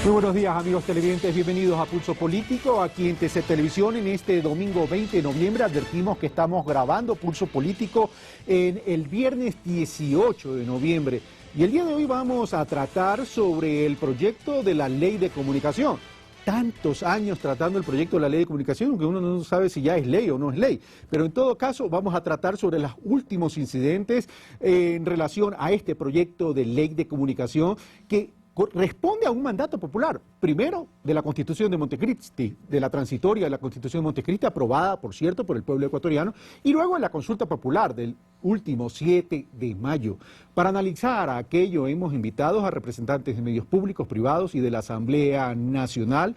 Muy buenos días, amigos televidentes, bienvenidos a Pulso Político, aquí en TC Televisión. En este domingo 20 de noviembre advertimos que estamos grabando Pulso Político en el viernes 18 de noviembre. Y el día de hoy vamos a tratar sobre el proyecto de la Ley de Comunicación. Tantos años tratando el proyecto de la Ley de Comunicación que uno no sabe si ya es ley o no es ley. Pero en todo caso vamos a tratar sobre los últimos incidentes en relación a este proyecto de Ley de Comunicación que responde a un mandato popular, primero de la Constitución de Montecristi, de la transitoria de la Constitución de Montecristi, aprobada, por cierto, por el pueblo ecuatoriano, y luego en la consulta popular del último 7 de mayo. Para analizar aquello hemos invitado a representantes de medios públicos, privados y de la Asamblea Nacional.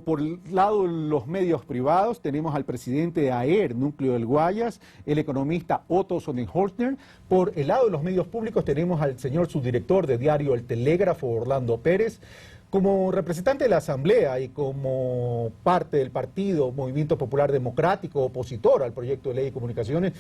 Por el lado de los medios privados tenemos al presidente de AER, Núcleo del Guayas, el economista Otto Sonnenholzner. Por el lado de los medios públicos tenemos al señor subdirector de diario El Telégrafo, Orlando Pérez. Como representante de la Asamblea y como parte del partido Movimiento Popular Democrático, opositor al proyecto de ley de comunicaciones,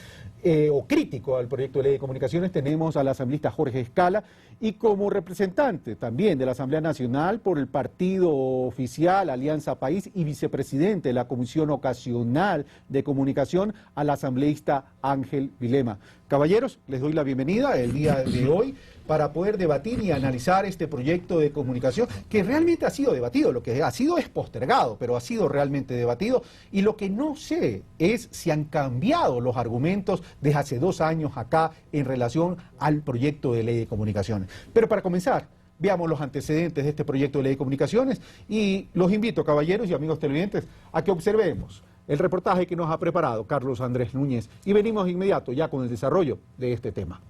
o crítico al proyecto de ley de comunicaciones, tenemos al asambleísta Jorge Escala, y como representante también de la Asamblea Nacional por el partido oficial Alianza País y vicepresidente de la Comisión Ocasional de Comunicación, al asambleísta Ángel Vilema. Caballeros, les doy la bienvenida el día de hoy para poder debatir y analizar este proyecto de comunicación que realmente ha sido debatido. Lo que ha sido es postergado, pero ha sido realmente debatido, y lo que no sé es si han cambiado los argumentos desde hace 2 años acá en relación al proyecto de ley de comunicaciones. Pero para comenzar, veamos los antecedentes de este proyecto de ley de comunicaciones y los invito, caballeros y amigos televidentes, a que observemos el reportaje que nos ha preparado Carlos Andrés Núñez, y venimos de inmediato ya con el desarrollo de este tema.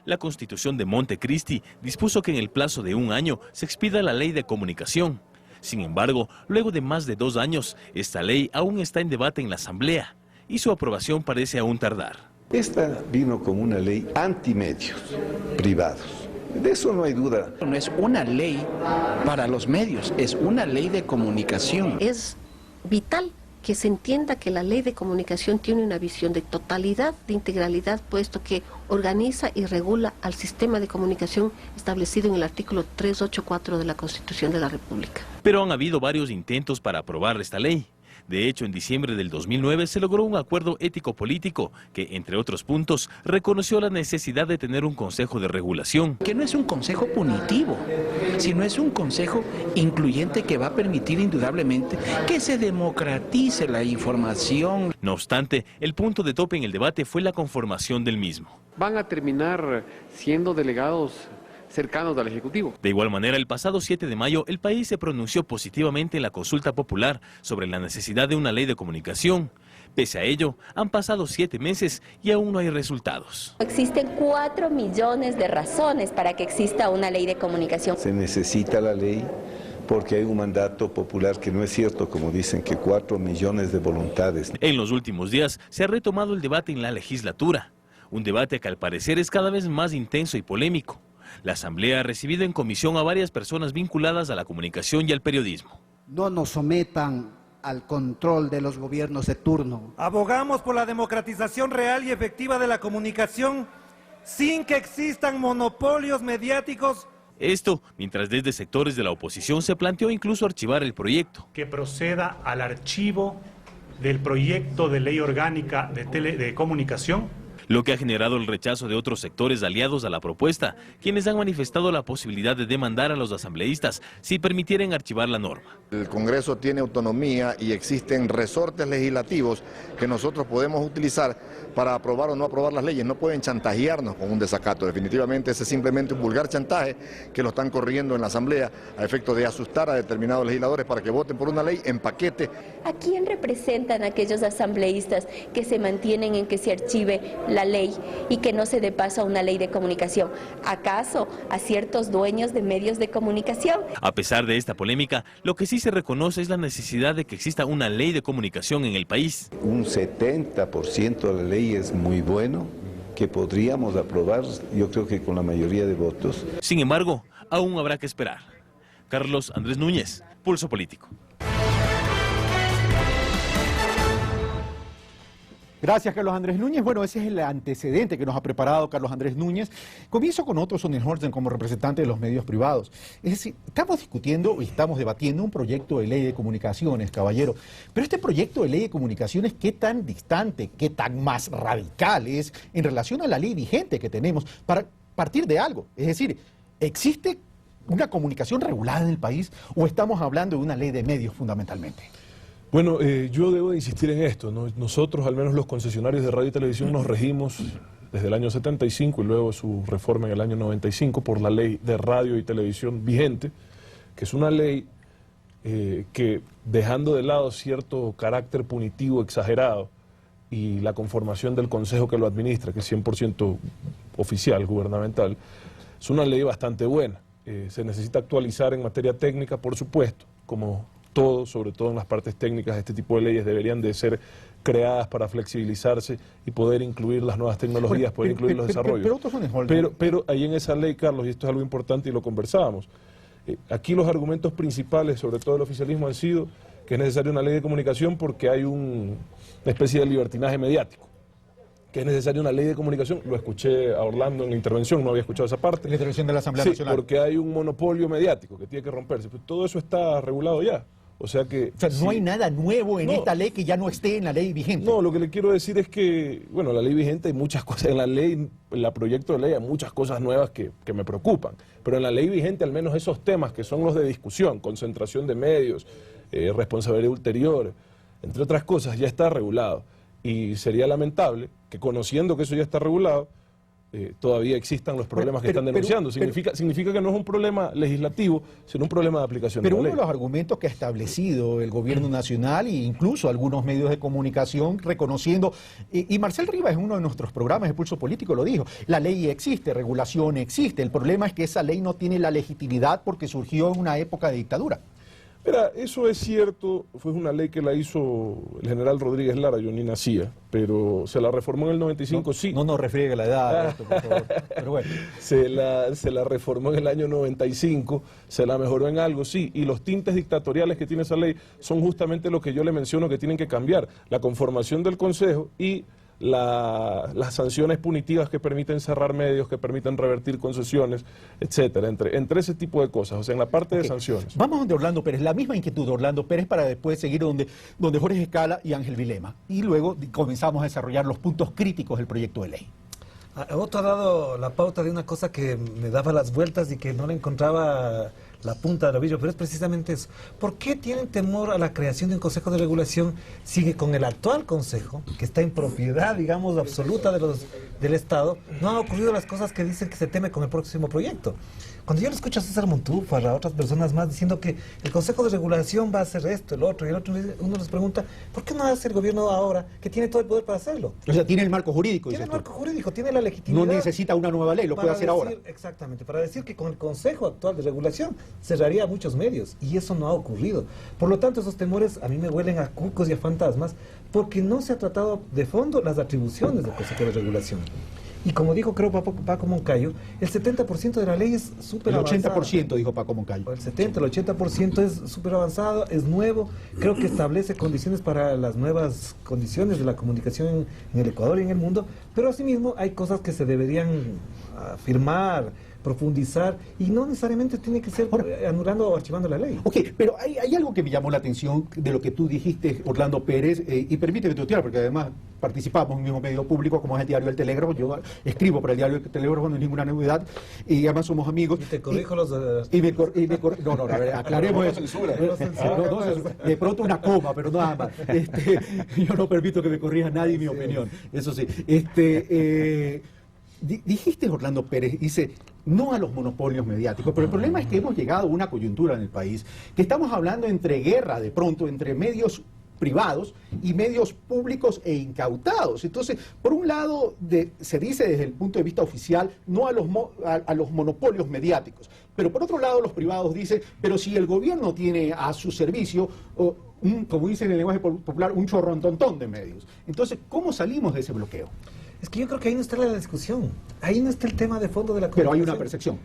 La Constitución de Montecristi dispuso que en el plazo de 1 año se expida la Ley de Comunicación. Sin embargo, luego de más de 2 años, esta ley aún está en debate en la Asamblea y su aprobación parece aún tardar. Esta vino como una ley antimedios privados. De eso no hay duda. No es una ley para los medios, es una ley de comunicación. Es vital que se entienda que la ley de comunicación tiene una visión de totalidad, de integralidad, puesto que organiza y regula al sistema de comunicación establecido en el artículo 384 de la Constitución de la República. Pero han habido varios intentos para aprobar esta ley. De hecho, en diciembre del 2009 se logró un acuerdo ético-político que, entre otros puntos, reconoció la necesidad de tener un consejo de regulación. Que no es un consejo punitivo, sino es un consejo incluyente que va a permitir indudablemente que se democratice la información. No obstante, el punto de tope en el debate fue la conformación del mismo. Van a terminar siendo delegados cercanos al Ejecutivo. De igual manera, el pasado 7 de mayo, el país se pronunció positivamente en la consulta popular sobre la necesidad de una ley de comunicación. Pese a ello, han pasado 7 meses y aún no hay resultados. Existen 4 millones de razones para que exista una ley de comunicación. Se necesita la ley porque hay un mandato popular que no es cierto, como dicen, que 4 millones de voluntades. En los últimos días se ha retomado el debate en la legislatura, un debate que al parecer es cada vez más intenso y polémico. La Asamblea ha recibido en comisión a varias personas vinculadas a la comunicación y al periodismo. No nos sometan al control de los gobiernos de turno. Abogamos por la democratización real y efectiva de la comunicación sin que existan monopolios mediáticos. Esto, mientras desde sectores de la oposición se planteó incluso archivar el proyecto. Que proceda al archivo del proyecto de ley orgánica de comunicación, lo que ha generado el rechazo de otros sectores aliados a la propuesta, quienes han manifestado la posibilidad de demandar a los asambleístas si permitieran archivar la norma. El Congreso tiene autonomía y existen resortes legislativos que nosotros podemos utilizar para aprobar o no aprobar las leyes. No pueden chantajearnos con un desacato. Definitivamente ese es simplemente un vulgar chantaje que lo están corriendo en la Asamblea a efecto de asustar a determinados legisladores para que voten por una ley en paquete. ¿A quién representan aquellos asambleístas que se mantienen en que se archive la ley y que no se dé paso a una ley de comunicación? ¿Acaso a ciertos dueños de medios de comunicación? A pesar de esta polémica, lo que sí se reconoce es la necesidad de que exista una ley de comunicación en el país. Un 70% de la ley es muy bueno, que podríamos aprobar, yo creo que con la mayoría de votos. Sin embargo, aún habrá que esperar. Carlos Andrés Núñez, Pulso Político. Gracias, Carlos Andrés Núñez. Bueno, ese es el antecedente que nos ha preparado Carlos Andrés Núñez. Comienzo con Otto Sonnenholzen como representante de los medios privados. Es decir, estamos discutiendo y estamos debatiendo un proyecto de ley de comunicaciones, caballero. Pero este proyecto de ley de comunicaciones, ¿qué tan distante, qué tan más radical es en relación a la ley vigente que tenemos para partir de algo? Es decir, ¿existe una comunicación regulada en el país o estamos hablando de una ley de medios fundamentalmente? Bueno, yo debo de insistir en esto, ¿no? Nosotros, al menos los concesionarios de radio y televisión, nos regimos desde el año 75 y luego su reforma en el año 95 por la ley de radio y televisión vigente, que es una ley que, dejando de lado cierto carácter punitivo exagerado y la conformación del consejo que lo administra, que es 100% oficial, gubernamental, es una ley bastante buena. Se necesita actualizar en materia técnica, por supuesto, como todo, sobre todo en las partes técnicas, este tipo de leyes deberían de ser creadas para flexibilizarse y poder incluir las nuevas tecnologías, poder incluir los desarrollos. Pero ahí en esa ley, Carlos, y esto es algo importante y lo conversábamos, aquí los argumentos principales, sobre todo el oficialismo, han sido que es necesaria una ley de comunicación porque hay una especie de libertinaje mediático. Que es necesaria una ley de comunicación, lo escuché a Orlando en la intervención, no había escuchado esa parte. La intervención de la Asamblea Nacional. Porque hay un monopolio mediático que tiene que romperse. Pues todo eso está regulado ya. O sea, no hay nada nuevo en esta ley que ya no esté en la ley vigente. No, lo que le quiero decir es que, bueno, la ley vigente hay muchas cosas, en la ley, en el proyecto de ley hay muchas cosas nuevas que me preocupan, pero en la ley vigente al menos esos temas que son los de discusión, concentración de medios, responsabilidad ulterior, entre otras cosas, ya está regulado. Y sería lamentable que, conociendo que eso ya está regulado, todavía existan los problemas que están denunciando. Significa que no es un problema legislativo, sino un problema de aplicación de la ley. Pero uno de los argumentos que ha establecido el gobierno nacional e incluso algunos medios de comunicación reconociendo, y Marcel Rivas en uno de nuestros programas de Pulso Político lo dijo, la ley existe, regulación existe, el problema es que esa ley no tiene la legitimidad porque surgió en una época de dictadura. Mira, eso es cierto, fue una ley que la hizo el general Rodríguez Lara, yo ni nacía, pero se la reformó en el 95, sí. No nos refriegue la edad, esto, por favor. Pero bueno. Se la reformó en el año 95, se la mejoró en algo, sí, y los tintes dictatoriales que tiene esa ley son justamente lo que yo le menciono que tienen que cambiar, la conformación del Consejo y las sanciones punitivas que permiten cerrar medios, que permiten revertir concesiones, etcétera, entre ese tipo de cosas, o sea, en la parte de sanciones. Vamos donde Orlando Pérez, la misma inquietud de Orlando Pérez para después seguir donde Jorge Escala y Ángel Vilema, y luego comenzamos a desarrollar los puntos críticos del proyecto de ley. Otto ha dado la pauta de una cosa que me daba las vueltas y que no le encontraba la punta del ovillo, pero es precisamente eso. ¿Por qué tienen temor a la creación de un consejo de regulación si con el actual consejo, que está en propiedad, digamos, absoluta del Estado, no han ocurrido las cosas que dicen que se teme con el próximo proyecto? Cuando yo le escucho a César Montúfar, a otras personas más, diciendo que el Consejo de Regulación va a hacer esto, el otro, y el otro, uno les pregunta, ¿por qué no hace el gobierno ahora, que tiene todo el poder para hacerlo? O sea, tiene el marco jurídico. Tiene el marco jurídico, tiene la legitimidad. No necesita una nueva ley, lo puede hacer ahora. Exactamente, para decir que con el Consejo actual de Regulación cerraría muchos medios, y eso no ha ocurrido. Por lo tanto, esos temores a mí me huelen a cucos y a fantasmas, porque no se ha tratado de fondo las atribuciones del Consejo de Regulación. Y como dijo, creo, Paco Moncayo, el 70% de la ley es súper avanzado. El 80% dijo Paco Moncayo. El 70, el 80% es súper avanzado, es nuevo, creo que establece condiciones para las nuevas condiciones de la comunicación en el Ecuador y en el mundo, pero asimismo hay cosas que se deberían afirmar, profundizar, y no necesariamente tiene que ser anulando o archivando la ley. Ok, pero hay algo que me llamó la atención de lo que tú dijiste, Orlando Pérez, y permíteme tutear, porque además participamos en un mismo medio público como es el diario El Telégrafo, yo escribo para el diario El Telégrafo, no es ninguna novedad, y además somos amigos. Y te corrijo los... No, a ver, aclaremos eso. De pronto una coma, pero nada más. Yo no permito que me corrija nadie mi opinión, eso sí. Dijiste, Orlando Pérez, dice, no a los monopolios mediáticos, pero el problema es que hemos llegado a una coyuntura en el país, que estamos hablando entre guerra, de pronto, entre medios privados y medios públicos e incautados. Entonces, por un lado, se dice desde el punto de vista oficial, no a los monopolios mediáticos, pero por otro lado los privados dicen, pero si el gobierno tiene a su servicio, como dicen en el lenguaje popular, un chorrontontón de medios. Entonces, ¿cómo salimos de ese bloqueo? Es que yo creo que ahí no está la discusión, ahí no está el tema de fondo de la comunicación. Pero hay una percepción.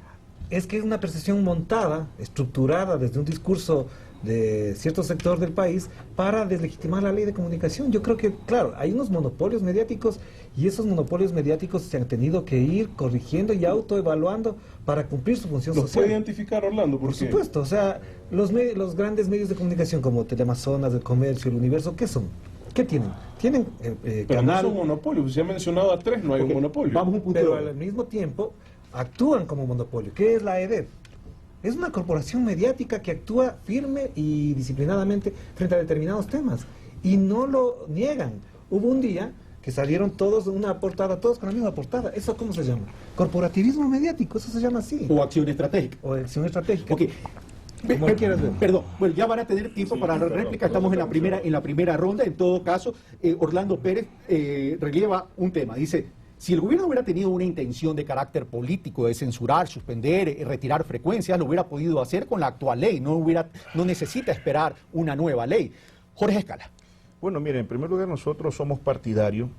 Es que es una percepción montada, estructurada desde un discurso de cierto sector del país para deslegitimar la ley de comunicación. Yo creo que, claro, hay unos monopolios mediáticos y esos monopolios mediáticos se han tenido que ir corrigiendo y autoevaluando para cumplir su función social. ¿Los puede identificar, Orlando? Por supuesto, o sea, los grandes medios de comunicación como Teleamazonas, El Comercio, El Universo, ¿qué son? ¿Qué tienen? Tienen pero canal... no son monopolios, se ha mencionado a 3, no hay un monopolio. Vamos un punto. Pero al mismo tiempo actúan como monopolio. ¿Qué es la EDEP? Es una corporación mediática que actúa firme y disciplinadamente frente a determinados temas. Y no lo niegan. Hubo un día que salieron todos una portada, todos con la misma portada. ¿Eso cómo se llama? Corporativismo mediático, eso se llama así. O acción estratégica. O acción estratégica. Okay. Perdón, bueno, ya van a tener tiempo para la réplica, estamos en la primera ronda. En todo caso, Orlando Pérez relieva un tema, dice: si el gobierno hubiera tenido una intención de carácter político de censurar, suspender, retirar frecuencias, lo hubiera podido hacer con la actual ley, no necesita esperar una nueva ley. Jorge Escala. Bueno, miren, en primer lugar nosotros somos partidarios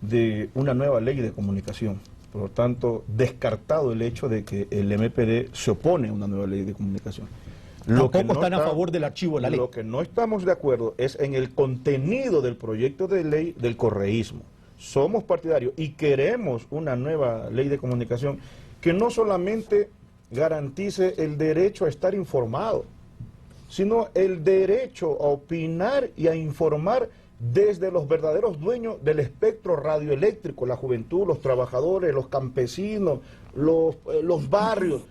de una nueva ley de comunicación. Por lo tanto, descartado el hecho de que el MPD se opone a una nueva ley de comunicación. Tampoco están a favor del archivo de la ley. Lo que no estamos de acuerdo es en el contenido del proyecto de ley del correísmo. Somos partidarios y queremos una nueva ley de comunicación que no solamente garantice el derecho a estar informado, sino el derecho a opinar y a informar desde los verdaderos dueños del espectro radioeléctrico, la juventud, los trabajadores, los campesinos, los barrios,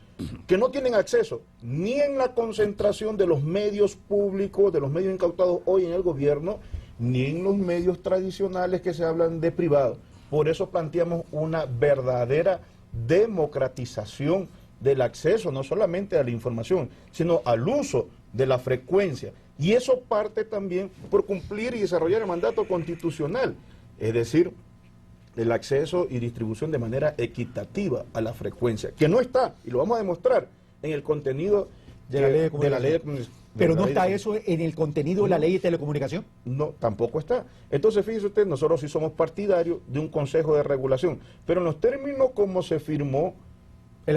que no tienen acceso ni en la concentración de los medios públicos, de los medios incautados hoy en el gobierno, ni en los medios tradicionales que se hablan de privado. Por eso planteamos una verdadera democratización del acceso, no solamente a la información, sino al uso de la frecuencia. Y eso parte también por cumplir y desarrollar el mandato constitucional, es decir, el acceso y distribución de manera equitativa a la frecuencia, que no está, y lo vamos a demostrar, en el contenido de la ley de comunicación. ¿Pero no está eso en el contenido de la ley de telecomunicación? No, tampoco está. Entonces, fíjese usted, nosotros sí somos partidarios de un consejo de regulación, pero en los términos como se firmó el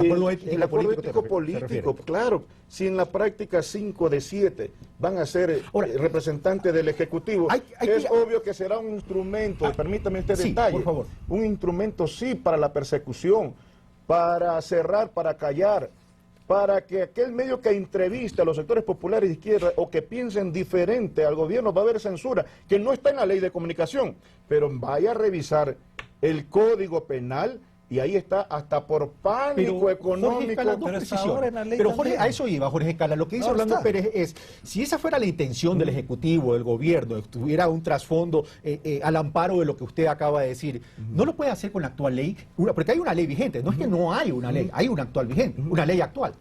acuerdo ético-político, claro, si en la práctica 5 de 7 van a ser representantes del Ejecutivo, es obvio que será un instrumento, permítame este detalle, por favor. Un instrumento sí para la persecución, para cerrar, para callar, para que aquel medio que entrevista a los sectores populares de izquierda o que piensen diferente al gobierno, va a haber censura, que no está en la ley de comunicación, pero vaya a revisar el Código Penal y ahí está hasta por pánico económico. Pero Jorge, a eso iba Jorge Escala. Lo que dice Orlando Pérez es, si esa fuera la intención del Ejecutivo, del Gobierno, estuviera un trasfondo al amparo de lo que usted acaba de decir, ¿no lo puede hacer con la actual ley? Porque hay una ley vigente, no es que no hay una ley, hay una actual vigente, una ley actual.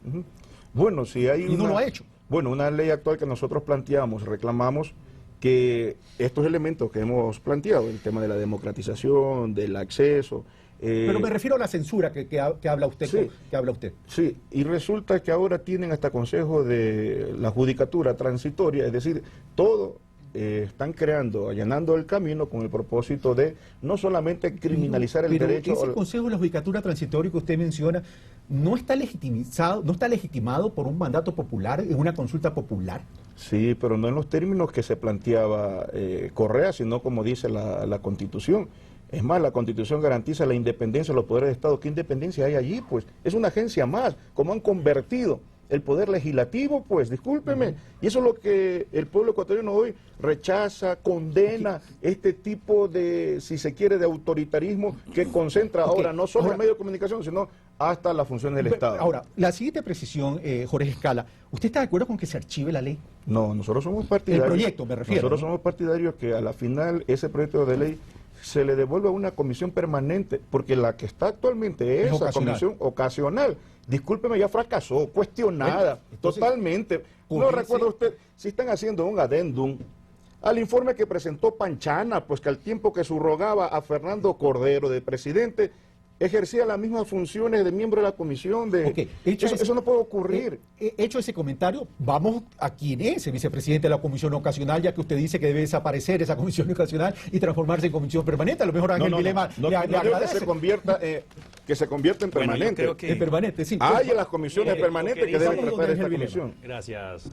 Bueno, si hay y no lo ha hecho. Bueno, una ley actual que nosotros planteamos, reclamamos que estos elementos que hemos planteado, el tema de la democratización, del acceso... Pero me refiero a la censura que habla usted. Sí, que habla usted. Sí, y resulta que ahora tienen hasta consejo de la judicatura transitoria, es decir, todo están creando, allanando el camino con el propósito de no solamente criminalizar el derecho... Ese consejo de la judicatura transitoria que usted menciona, ¿no está legitimado por un mandato popular, en una consulta popular? Sí, pero no en los términos que se planteaba Correa, sino como dice la Constitución. Es más, la Constitución garantiza la independencia de los poderes de Estado. ¿Qué independencia hay allí? Pues es una agencia más. Como han convertido el poder legislativo, pues discúlpeme. Y eso es lo que el pueblo ecuatoriano hoy rechaza, condena este tipo de, si se quiere, de autoritarismo que concentra ahora no solo el medio de comunicación, sino hasta las funciones del Estado. Ahora, la siguiente precisión, Jorge Escala, ¿usted está de acuerdo con que se archive la ley? No, nosotros somos partidarios. El proyecto, me refiero. Nosotros somos partidarios que a la final ese proyecto de ley se le devuelve a una comisión permanente, porque la que está actualmente es esa comisión ocasional. Discúlpeme, ya fracasó, cuestionada, totalmente. No recuerda usted, si están haciendo un adendum al informe que presentó Panchana, pues que al tiempo que subrogaba a Fernando Cordero de presidente, ejercía las mismas funciones de miembro de la comisión. Eso no puede ocurrir. Hecho ese comentario, vamos a quién es el vicepresidente de la comisión ocasional, ya que usted dice que debe desaparecer esa comisión ocasional y transformarse en comisión permanente. A lo mejor Ángel Vilema le agradece. Que se convierta en permanente. En permanente, sí. Hay en las comisiones permanentes que deben tratar esta comisión. Gracias.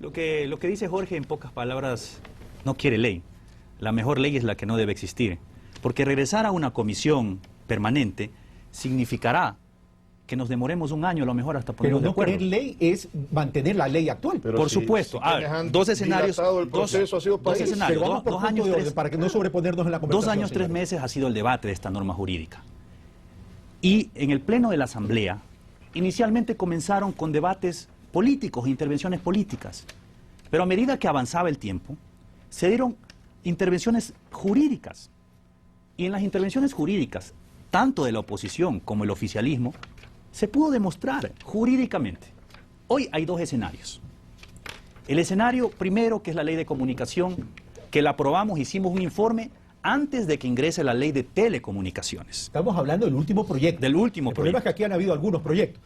Lo que dice Jorge, en pocas palabras, no quiere ley. La mejor ley es la que no debe existir. Porque regresar a una comisión permanente significará que nos demoremos un año a lo mejor hasta ponernos de acuerdo. Pero no querer ley es mantener la ley actual. Pero por supuesto. Dos escenarios. Dos escenarios. Dos años, para que no sobreponernos en la conversación. 2 años, 3 meses ha sido el debate de esta norma jurídica. Y en el pleno de la Asamblea, inicialmente comenzaron con debates políticos, intervenciones políticas. Pero a medida que avanzaba el tiempo, se dieron intervenciones jurídicas. Y en las intervenciones jurídicas, tanto de la oposición como el oficialismo, se pudo demostrar jurídicamente. Hoy hay 2 escenarios. El escenario primero, que es la ley de comunicación, que la aprobamos, hicimos un informe antes de que ingrese la ley de telecomunicaciones. Estamos hablando del último proyecto. Del último proyecto. El problema es que aquí han habido algunos proyectos.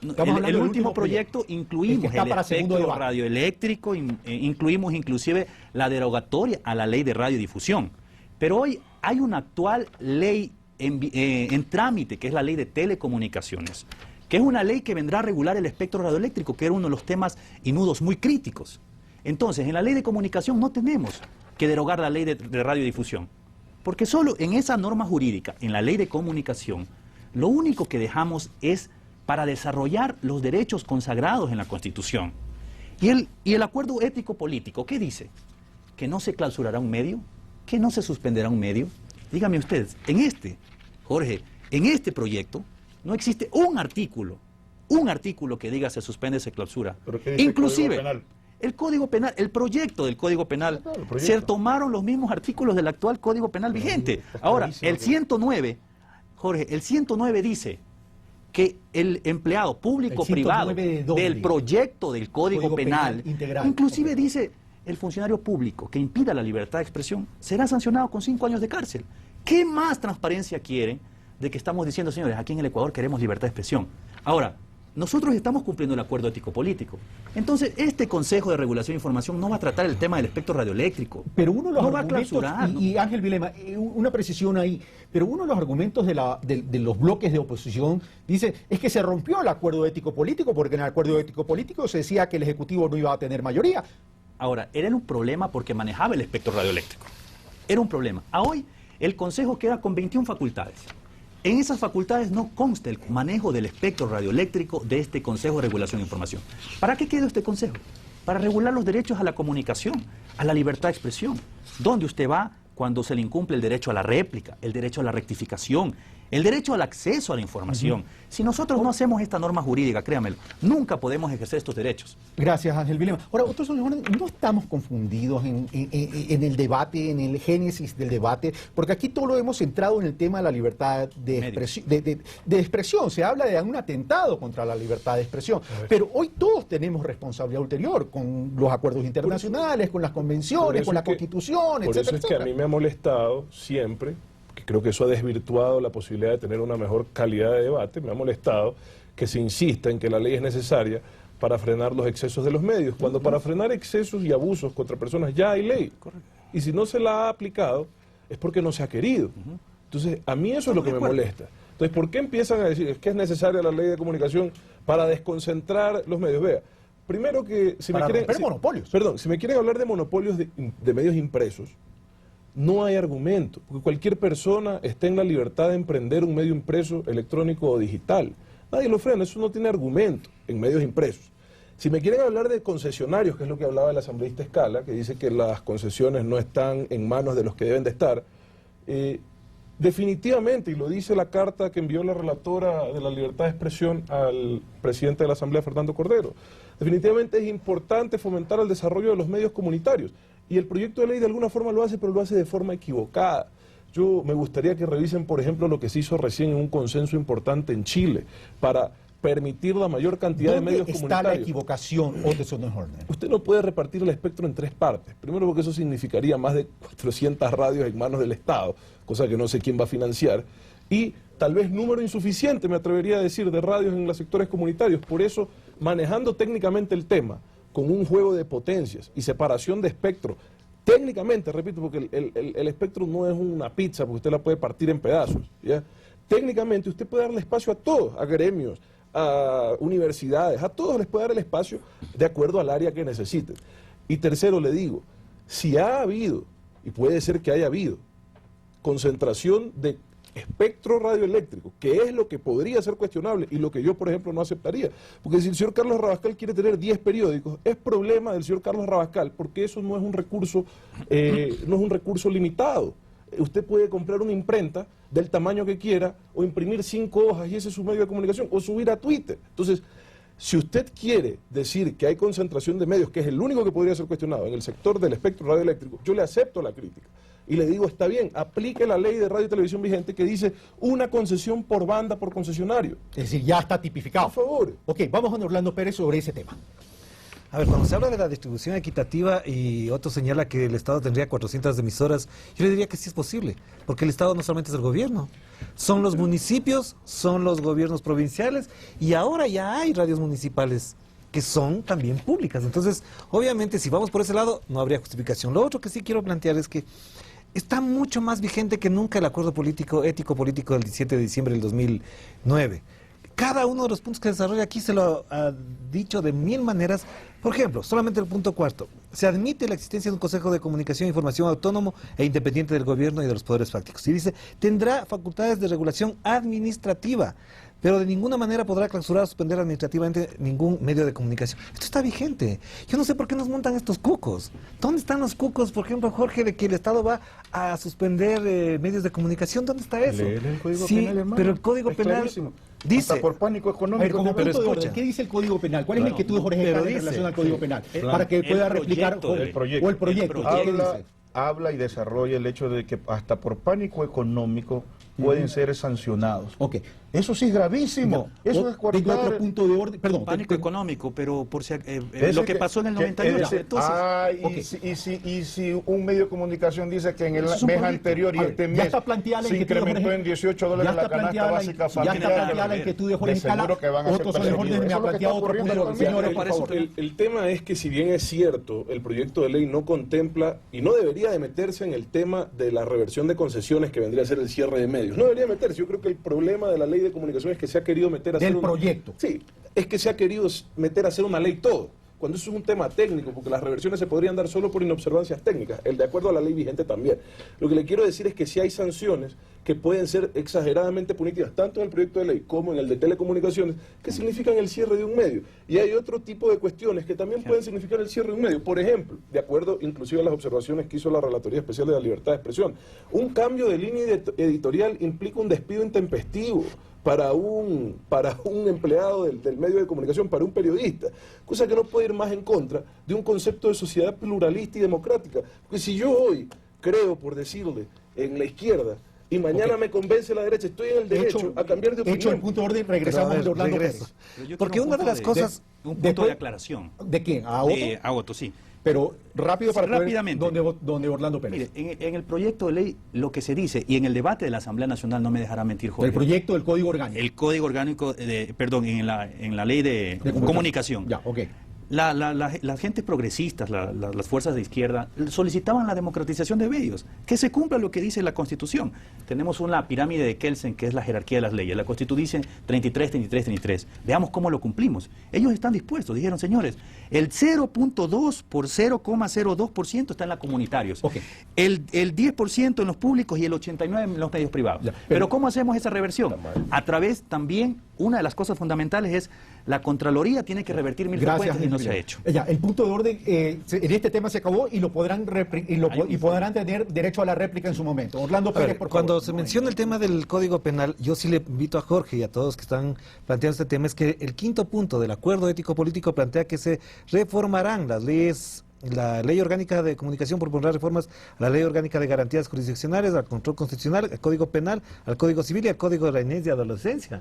El último proyecto incluimos el espectro radioeléctrico, incluimos inclusive la derogatoria a la ley de radiodifusión. Pero hoy hay una actual ley en trámite, que es la ley de telecomunicaciones, que es una ley que vendrá a regular el espectro radioeléctrico, que era uno de los temas y nudos muy críticos. Entonces, en la ley de comunicación no tenemos que derogar la ley de radiodifusión, porque solo en esa norma jurídica, en la ley de comunicación, lo único que dejamos es para desarrollar los derechos consagrados en la Constitución. Y el acuerdo ético político, ¿qué dice? Que no se clausurará un medio, que no se suspenderá un medio. Dígame ustedes, Jorge, en este proyecto no existe un artículo que diga se suspende, se clausura. ¿Pero qué dice inclusive el Código Penal? El proyecto del Código Penal, se tomaron los mismos artículos del actual Código Penal vigente. Ahora, el 109, Jorge, el 109 dice que el empleado público privado del proyecto del Código Penal inclusive dice, el funcionario público que impida la libertad de expresión será sancionado con 5 años de cárcel. ¿Qué más transparencia quieren de que estamos diciendo, señores, aquí en el Ecuador queremos libertad de expresión? Ahora, nosotros estamos cumpliendo el acuerdo ético político. Entonces, este Consejo de Regulación de Información no va a tratar el tema del espectro radioeléctrico. Pero uno de los no argumentos, va a clausurar, y Ángel Vilema, una precisión ahí, pero uno de los argumentos de los bloques de oposición dice, es que se rompió el acuerdo ético político, porque en el acuerdo ético político se decía que el Ejecutivo no iba a tener mayoría. Ahora, era un problema porque manejaba el espectro radioeléctrico. Era un problema. A hoy, el Consejo queda con 21 facultades. En esas facultades no consta el manejo del espectro radioeléctrico de este Consejo de Regulación de Información. ¿Para qué quedó este Consejo? Para regular los derechos a la comunicación, a la libertad de expresión. ¿Dónde usted va cuando se le incumple el derecho a la réplica, el derecho a la rectificación, el derecho al acceso a la información? Si nosotros no hacemos esta norma jurídica, créamelo, nunca podemos ejercer estos derechos. Gracias, Ángel Vilema. Ahora, no estamos confundidos en el debate, en el génesis del debate, porque aquí todo lo hemos centrado en el tema de la libertad de expresión. Se habla de un atentado contra la libertad de expresión. Pero hoy todos tenemos responsabilidad ulterior con los acuerdos internacionales, con las convenciones, con la Constitución, etcétera. Por eso es que a mí me ha molestado siempre, que creo que eso ha desvirtuado la posibilidad de tener una mejor calidad de debate, me ha molestado que se insista en que la ley es necesaria para frenar los excesos de los medios, cuando para frenar excesos y abusos contra personas ya hay ley. Y si no se la ha aplicado, es porque no se ha querido. Entonces, a mí eso es lo que me molesta. Entonces, ¿por qué empiezan a decir que es necesaria la ley de comunicación para desconcentrar los medios? Vea, primero que si me quieren hablar de monopolios de medios impresos, no hay argumento, porque cualquier persona está en la libertad de emprender un medio impreso, electrónico o digital. Nadie lo frena, eso no tiene argumento en medios impresos. Si me quieren hablar de concesionarios, que es lo que hablaba el asambleísta Escala, que dice que las concesiones no están en manos de los que deben de estar, definitivamente, y lo dice la carta que envió la relatora de la libertad de expresión al presidente de la Asamblea, Fernando Cordero, definitivamente es importante fomentar el desarrollo de los medios comunitarios. Y el proyecto de ley de alguna forma lo hace, pero lo hace de forma equivocada. Yo me gustaría que revisen, por ejemplo, lo que se hizo recién en un consenso importante en Chile para permitir la mayor cantidad de medios comunitarios. ¿Dónde está la equivocación, Otto Horner? Usted no puede repartir el espectro en 3 partes. Primero porque eso significaría más de 400 radios en manos del Estado, cosa que no sé quién va a financiar. Y tal vez número insuficiente, me atrevería a decir, de radios en los sectores comunitarios. Por eso, manejando técnicamente el tema, con un juego de potencias y separación de espectro, técnicamente, repito, porque el espectro no es una pizza, porque usted la puede partir en pedazos, ¿ya? Técnicamente usted puede darle espacio a todos, a gremios, a universidades, a todos les puede dar el espacio de acuerdo al área que necesiten. Y tercero, le digo, si ha habido, y puede ser que haya habido, concentración de espectro radioeléctrico, que es lo que podría ser cuestionable y lo que yo, por ejemplo, no aceptaría. Porque si el señor Carlos Rabascal quiere tener 10 periódicos, es problema del señor Carlos Rabascal, porque eso no es un recurso, limitado. Usted puede comprar una imprenta del tamaño que quiera, o imprimir 5 hojas y ese es su medio de comunicación, o subir a Twitter. Entonces, si usted quiere decir que hay concentración de medios, que es el único que podría ser cuestionado en el sector del espectro radioeléctrico, yo le acepto la crítica. Y le digo, está bien, aplique la ley de radio y televisión vigente que dice una concesión por banda por concesionario. Es decir, ya está tipificado. Por favor. Ok, vamos con Orlando Pérez sobre ese tema. A ver, cuando se habla de la distribución equitativa y otro señala que el Estado tendría 400 emisoras, yo le diría que sí es posible, porque el Estado no solamente es el gobierno, son los municipios, son los gobiernos provinciales y ahora ya hay radios municipales que son también públicas. Entonces, obviamente, si vamos por ese lado, no habría justificación. Lo otro que sí quiero plantear es que está mucho más vigente que nunca el acuerdo ético-político del 17 de diciembre del 2009. Cada uno de los puntos que desarrolla aquí se lo ha dicho de 1000 maneras. Por ejemplo, solamente el punto 4. Se admite la existencia de un Consejo de Comunicación e Información autónomo e independiente del gobierno y de los poderes fácticos. Y dice, tendrá facultades de regulación administrativa, pero de ninguna manera podrá clausurar o suspender administrativamente ningún medio de comunicación. Esto está vigente. Yo no sé por qué nos montan estos cucos. ¿Dónde están los cucos, por ejemplo, Jorge, de que el Estado va a suspender medios de comunicación? ¿Dónde está eso? El Código sí, Penal, hermano. pero el Código Penal clarísimo. dice... Hasta por pánico económico. Como punto de orden, ¿qué dice el Código Penal? ¿Cuál es la inquietud de Jorge Escalante en relación al Código Penal? Para que pueda replicar el proyecto. O el proyecto. ¿Qué dice? Habla y desarrolla el hecho de que hasta por pánico económico pueden ser sancionados. Ok. Eso sí es gravísimo. Eso es Tengo otro punto de orden. Perdón. Pánico económico, pero por si, lo que pasó en el 98. Entonces, y si un medio de comunicación dice que en el mes anterior y este mes se incrementó en $18 la canasta básica familiar. Ya está planteada la inquietud de Jorge Escala. Otros senadores me ha planteado otro punto de orden. Señores, por favor. El tema es que si bien es cierto, el proyecto de ley no contempla y no debería de meterse en el tema de la reversión de concesiones que vendría a ser el cierre de medios. No debería meterse. Yo creo que el problema de la ley de comunicación es que se ha querido meter a hacer del proyecto. Sí, es que se ha querido meter a hacer una ley todo, cuando eso es un tema técnico, porque las reversiones se podrían dar solo por inobservancias técnicas, el de acuerdo a la ley vigente también. Lo que le quiero decir es que si hay sanciones que pueden ser exageradamente punitivas, tanto en el proyecto de ley como en el de telecomunicaciones, que significan el cierre de un medio. Y hay otro tipo de cuestiones que también pueden significar el cierre de un medio. Por ejemplo, de acuerdo inclusive a las observaciones que hizo la Relatoría Especial de la Libertad de Expresión, un cambio de línea editorial implica un despido intempestivo para un empleado del medio de comunicación, para un periodista, cosa que no puede ir más en contra de un concepto de sociedad pluralista y democrática. Porque si yo hoy creo, por decirle, en la izquierda, y mañana me convence la derecha, estoy en el derecho a cambiar de opinión. Hecho el punto de orden, regresamos de Orlando Pérez. Porque una de las cosas... Un punto de aclaración. ¿De quién? ¿A Otto? A Otto, sí. Pero rápido para rápidamente. Donde Orlando Pérez. Mire, en el proyecto de ley lo que se dice, y en el debate de la Asamblea Nacional, no me dejará mentir, Jorge. El proyecto del Código Orgánico. El Código Orgánico, en la ley de comunicación. Ya, ok. Las gentes progresistas, las fuerzas de izquierda, solicitaban la democratización de medios, que se cumpla lo que dice la Constitución. Tenemos una pirámide de Kelsen, que es la jerarquía de las leyes. La Constitución dice 33, 33, 33. Veamos cómo lo cumplimos. Ellos están dispuestos, dijeron, señores, el 0.2 por 0,02% está en la comunitarios, okay. el 10% en los públicos y el 89% en los medios privados. Ya, pero ¿cómo hacemos esa reversión? A través también, una de las cosas fundamentales es la Contraloría tiene que revertir 1000 frecuencias y no se ha hecho. Ya, el punto de orden en este tema se acabó y lo podrán podrán tener derecho a la réplica en su momento. Orlando Pérez, por favor. Cuando se menciona el tema del Código Penal, yo sí le invito a Jorge y a todos que están planteando este tema, es que el quinto punto del acuerdo ético-político plantea que se reformarán las leyes. La Ley Orgánica de Comunicación propondrá reformas a la Ley Orgánica de Garantías Jurisdiccionales, al Control Constitucional, al Código Penal, al Código Civil y al Código de la Niñez y Adolescencia.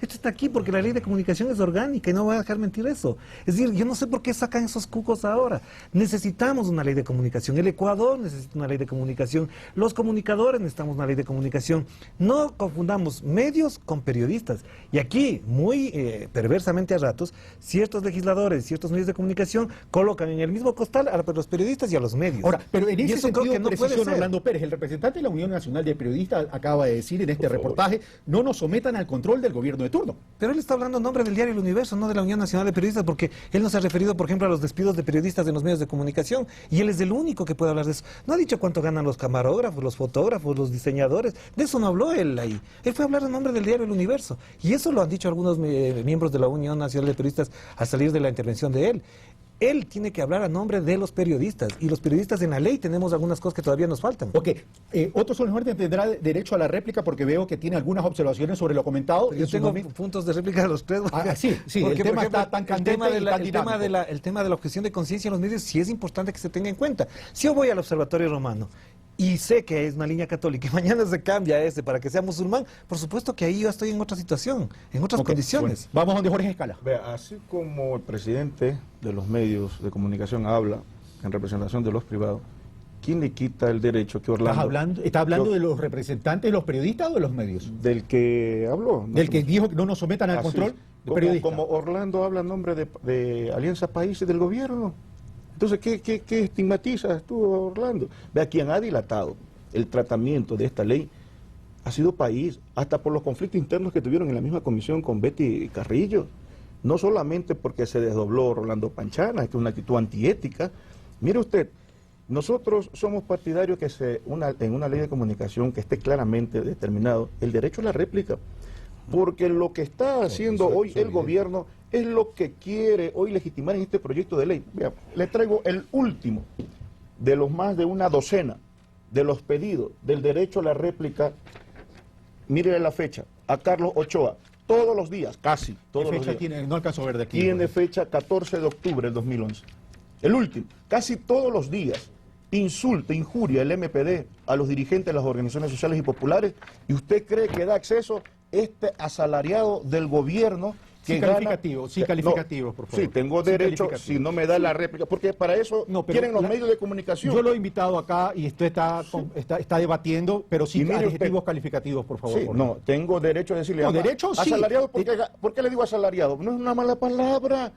Esto está aquí porque la ley de comunicación es orgánica y no voy a dejar mentir eso. Es decir, yo no sé por qué sacan esos cucos ahora. Necesitamos una ley de comunicación. El Ecuador necesita una ley de comunicación. Los comunicadores necesitamos una ley de comunicación. No confundamos medios con periodistas. Y aquí, muy perversamente a ratos, ciertos legisladores, ciertos medios de comunicación colocan en el mismo costal a los periodistas y a los medios. Ahora, pero en ese sentido, que no puede ser. Orlando Pérez, el representante de la Unión Nacional de Periodistas, acaba de decir en este reportaje, no nos sometan al control del gobierno de turno. Pero él está hablando en nombre del diario El Universo, no de la Unión Nacional de Periodistas, porque él no se ha referido, por ejemplo, a los despidos de periodistas en los medios de comunicación, y él es el único que puede hablar de eso. No ha dicho cuánto ganan los camarógrafos, los fotógrafos, los diseñadores, de eso no habló él ahí. Él fue a hablar en nombre del diario El Universo, y eso lo han dicho algunos miembros de la Unión Nacional de Periodistas al salir de la intervención de él. Él tiene que hablar a nombre de los periodistas, y los periodistas en la ley tenemos algunas cosas que todavía nos faltan. Ok, Otto Solís tendrá derecho a la réplica porque veo que tiene algunas observaciones sobre lo comentado. Yo tengo puntos de réplica de los tres. Sí, porque, el tema está tan candente el tema de la objeción de conciencia en los medios sí es importante que se tenga en cuenta. Si yo voy al Observatorio Romano y sé que es una línea católica y mañana se cambia para que sea musulmán, por supuesto que ahí yo estoy en otra situación, en otras condiciones. Bueno, vamos donde Jorge Escala. Vea, así como el presidente de los medios de comunicación habla en representación de los privados, ¿quién le quita el derecho que Orlando... ¿Está hablando de los representantes de los periodistas o de los medios? Del que habló. Del que dijo que no nos sometan al control de periodistas. Como Orlando habla en nombre de Alianza Países del gobierno. Entonces, ¿qué estigmatizas tú, Orlando? Vea, quien ha dilatado el tratamiento de esta ley ha sido país, hasta por los conflictos internos que tuvieron en la misma comisión con Betty Carrillo. No solamente porque se desdobló Rolando Panchana, que es una actitud antiética. Mire usted, nosotros somos partidarios que en una ley de comunicación que esté claramente determinado el derecho a la réplica, porque lo que está haciendo hoy el gobierno es lo que quiere hoy legitimar en este proyecto de ley. Vea, le traigo el último de los más de una docena de los pedidos del derecho a la réplica. Mire la fecha, a Carlos Ochoa, todos los días, casi todos los días. ¿Qué fecha tiene? No alcanzo a ver de aquí. Tiene fecha 14 de octubre del 2011. El último, casi todos los días, insulta, injuria el MPD a los dirigentes de las organizaciones sociales y populares, y usted cree que da acceso este asalariado del gobierno que calificativo, por favor. Sí, tengo derecho, si no me da la réplica, porque para eso quieren los medios de comunicación. Yo lo he invitado acá y usted está debatiendo, pero sí adjetivos calificativos, por favor. Sí, no, tengo derecho a decirle asalariado, sí. ¿Por qué le digo asalariado? No es una mala palabra,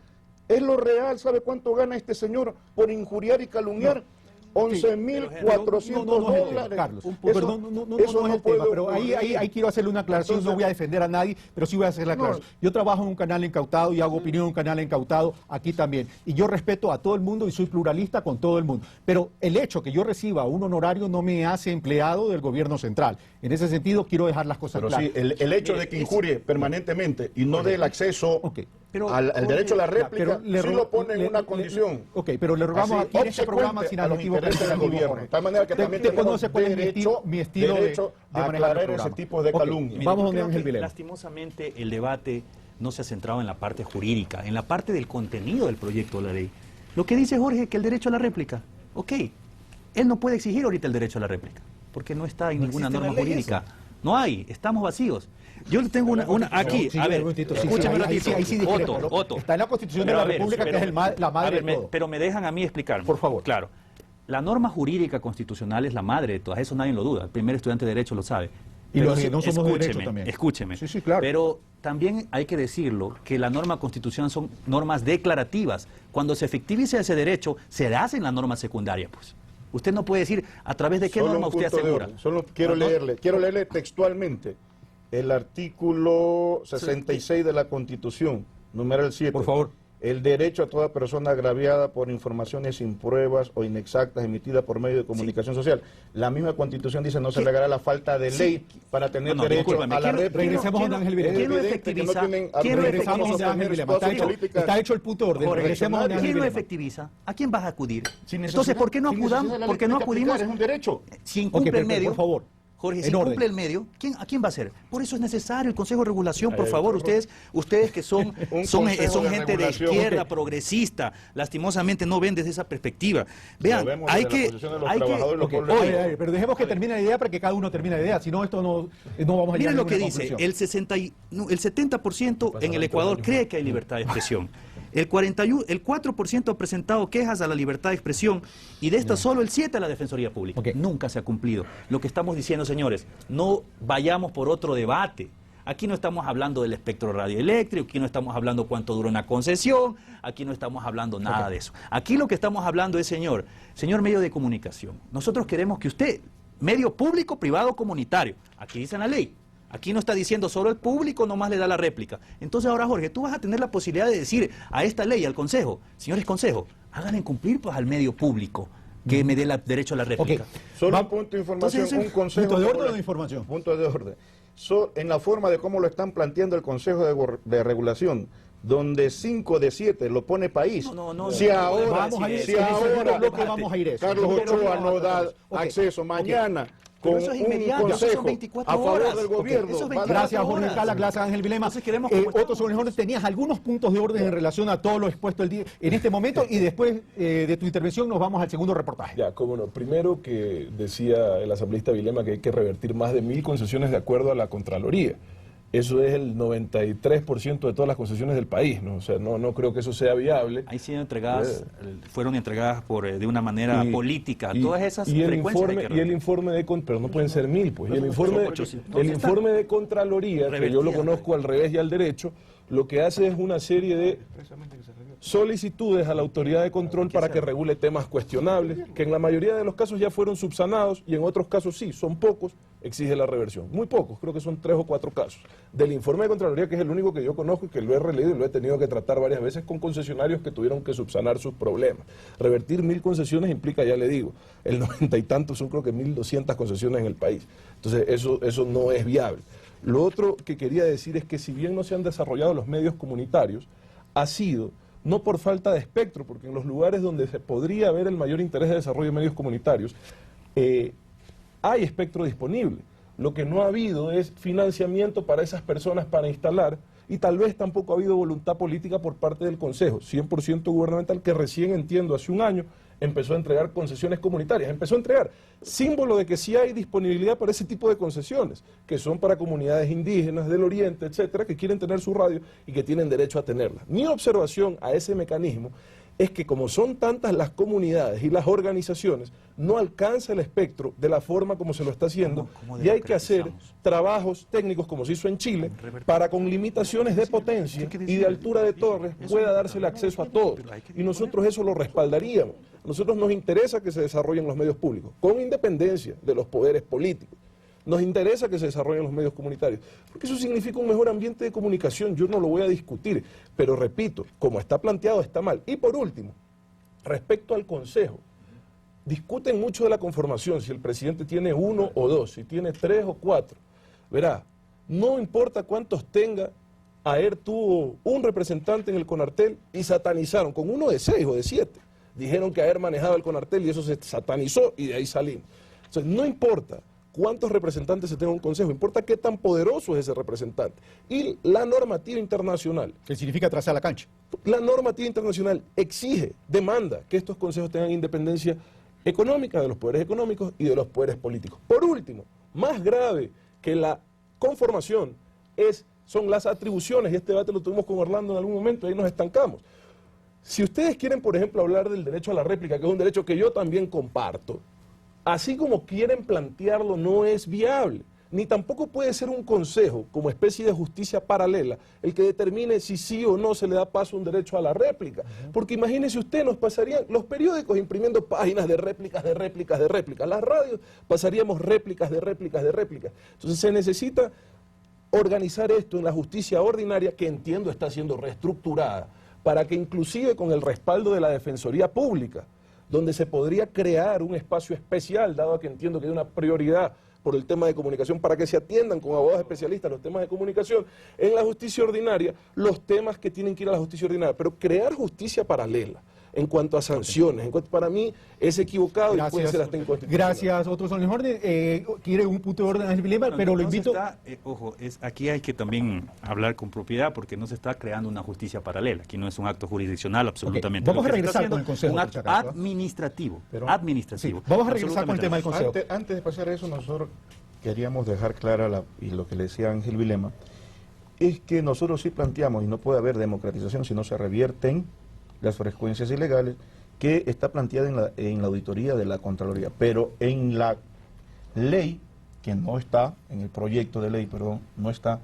es lo real. ¿Sabe cuánto gana este señor por injuriar y calumniar? 11.400 dólares. Carlos, eso no es el tema, pero ahí quiero hacerle una aclaración. No voy a defender a nadie, pero sí voy a hacer la aclaración. Yo trabajo en un canal incautado y hago opinión en un canal incautado aquí también. Y yo respeto a todo el mundo y soy pluralista con todo el mundo. Pero el hecho que yo reciba un honorario no me hace empleado del gobierno central. En ese sentido, quiero dejar las cosas claras. Sí, el hecho de que injurie permanentemente y no dé el acceso al derecho a la réplica, sí lo pone en una condición. Pero le rogamos aquí en este programa sin adjetivos del gobierno. De tal manera que también tenemos mi estilo de aclarar ese tipo de calumnia. Vamos donde Ángel Villela. Lastimosamente, el debate no se ha centrado en la parte jurídica, en la parte del contenido del proyecto de la ley. Lo que dice Jorge es que el derecho a la réplica, él no puede exigir ahorita el derecho a la réplica, porque no está en ninguna norma jurídica. No hay, estamos vacíos. Yo le tengo una aquí, a ver, escúchame un ratito. Otto. Está en la Constitución de la República, que es la madre de todo. Pero me dejan a mí explicarme. Por favor. Claro. La norma jurídica constitucional es la madre de todas, eso nadie lo duda. El primer estudiante de Derecho lo sabe. Y los que no somos de Derecho también. Escúcheme. Sí, claro. Pero también hay que decirlo que la norma constitucional son normas declarativas. Cuando se efectiviza ese derecho, se hace en la norma secundaria, pues. Usted no puede decir a través de qué norma usted asegura. Solo quiero leerle textualmente el artículo 66 de la Constitución, numeral 7. Por favor. El derecho a toda persona agraviada por informaciones sin pruebas o inexactas emitidas por medio de comunicación social. La misma Constitución dice no se alegará la falta de ley para tener derecho a la réplica. Regresemos a Ángel Villela. ¿Quién lo efectiviza? Regresamos a Ángel Villela. Está hecho el punto de orden. Regresemos a Ángel Villela. ¿Quién lo efectiviza? ¿A quién vas a acudir? Entonces, ¿por qué no acudimos? Es un derecho. Si incumple el medio. Por favor. Jorge, si cumple el medio, ¿a quién va a ser? Por eso es necesario el Consejo de Regulación, por favor. Ustedes que son gente de izquierda, progresista, lastimosamente no ven desde esa perspectiva. Vean, pero dejemos que termine la idea para que cada uno termine la idea, si no esto no vamos a llegar a ninguna conclusión. Miren lo que dice, el 70% en el Ecuador cree que hay libertad de expresión. El 4% ha presentado quejas a la libertad de expresión y de estas solo el 7% a la Defensoría Pública. Nunca se ha cumplido. Lo que estamos diciendo, señores, no vayamos por otro debate. Aquí no estamos hablando del espectro radioeléctrico, aquí no estamos hablando cuánto dura una concesión, aquí no estamos hablando nada de eso. Aquí lo que estamos hablando es, señor medio de comunicación, nosotros queremos que usted, medio público, privado, comunitario, aquí dice en la ley, Aquí no está diciendo solo el público nomás le da la réplica. Entonces ahora, Jorge, tú vas a tener la posibilidad de decir a esta ley, al Consejo, señores Consejo, háganle cumplir pues al medio público que me dé el derecho a la réplica. Okay. Solo un punto de información, entonces, un consejo. ¿Punto de orden o de información? Punto de orden. En la forma de cómo lo están planteando el Consejo de Regulación, donde 5 de 7 lo pone país. Si ahora Carlos Ochoa no da acceso mañana con un consejo a favor del gobierno. Gracias, Jorge Cala, gracias, Ángel Vilema. Otros Jorge, tenías algunos puntos de orden en relación a todo lo expuesto en este momento, y después de tu intervención nos vamos al segundo reportaje. Ya, cómo no. Primero, que decía el asambleísta Vilema que hay que revertir más de 1000 concesiones de acuerdo a la Contraloría. Eso es el 93% de todas las concesiones del país, ¿no? O sea, no creo que eso sea viable. Ahí sí fueron entregadas de una manera política. Todas esas frecuencias. Y el informe de pero no pueden ser 1000, pues. Y el informe de Contraloría, que yo lo conozco al revés y al derecho, lo que hace es una serie de solicitudes a la autoridad de control para que regule temas cuestionables, que en la mayoría de los casos ya fueron subsanados y en otros casos sí, son pocos, exige la reversión. Muy pocos, creo que son 3 o 4 casos. Del informe de Contraloría, que es el único que yo conozco y que lo he releído y lo he tenido que tratar varias veces con concesionarios que tuvieron que subsanar sus problemas. Revertir 1000 concesiones implica, ya le digo, el 90 y tantos son creo que 1200 concesiones en el país. Entonces eso no es viable. Lo otro que quería decir es que si bien no se han desarrollado los medios comunitarios, ha sido no por falta de espectro, porque en los lugares donde se podría haber el mayor interés de desarrollo de medios comunitarios, hay espectro disponible. Lo que no ha habido es financiamiento para esas personas para instalar, y tal vez tampoco ha habido voluntad política por parte del Consejo, 100% gubernamental, que recién, entiendo, hace un año empezó a entregar concesiones comunitarias. Empezó a entregar, símbolo de que sí hay disponibilidad para ese tipo de concesiones, que son para comunidades indígenas del oriente, etcétera, que quieren tener su radio y que tienen derecho a tenerla. Mi observación a ese mecanismo es que como son tantas las comunidades y las organizaciones, no alcanza el espectro de la forma como se lo está haciendo, y hay que hacer trabajos técnicos como se hizo en Chile para, con limitaciones de potencia y de altura de torres, pueda darse el acceso a todos, y nosotros eso lo respaldaríamos. A nosotros nos interesa que se desarrollen los medios públicos con independencia de los poderes políticos. Nos interesa que se desarrollen los medios comunitarios, porque eso significa un mejor ambiente de comunicación. Yo no lo voy a discutir, pero repito, como está planteado está mal. Y por último, respecto al Consejo, discuten mucho de la conformación, si el presidente tiene 1 o 2, si tiene 3 o 4. Verá, no importa cuántos tenga, AER tuvo un representante en el CONARTEL y satanizaron con uno de 6 o de 7. Dijeron que AER manejaba el CONARTEL y eso se satanizó y de ahí salimos. Entonces, no importa cuántos representantes se tenga un consejo, importa qué tan poderoso es ese representante. Y la normativa internacional. ¿Qué significa trazar la cancha? La normativa internacional exige, demanda que estos consejos tengan independencia económica de los poderes económicos y de los poderes políticos. Por último, más grave que la conformación son las atribuciones, y este debate lo tuvimos con Orlando en algún momento, ahí nos estancamos. Si ustedes quieren, por ejemplo, hablar del derecho a la réplica, que es un derecho que yo también comparto, así como quieren plantearlo, no es viable. Ni tampoco puede ser un consejo, como especie de justicia paralela, el que determine si sí o no se le da paso a un derecho a la réplica. Porque imagínese usted, nos pasarían los periódicos imprimiendo páginas de réplicas, de réplicas, de réplicas. Las radios pasaríamos réplicas, de réplicas, de réplicas. Entonces se necesita organizar esto en la justicia ordinaria, que entiendo está siendo reestructurada, para que inclusive con el respaldo de la Defensoría Pública, donde se podría crear un espacio especial, dado que entiendo que hay una prioridad por el tema de comunicación, para que se atiendan con abogados especialistas los temas de comunicación, en la justicia ordinaria, los temas que tienen que ir a la justicia ordinaria, pero crear justicia paralela en cuanto a sanciones, para mí es equivocado. Gracias. Y puede ser hasta inconstitucional. Gracias, otros son orden. Quiere un punto de orden al dilema, pero lo invito... Aquí hay que también hablar con propiedad, porque no se está creando una justicia paralela. Aquí no es un acto jurisdiccional, absolutamente. Vamos a regresar con el Consejo. Un acto administrativo. Sí, vamos a regresar con el tema del Consejo. Antes de pasar a eso, nosotros queríamos dejar clara, y lo que le decía Ángel Vilema, es que nosotros sí planteamos, y no puede haber democratización si no se revierten las frecuencias ilegales, que está planteada en la auditoría de la Contraloría, pero en la ley, que no está, en el proyecto de ley, perdón, no está,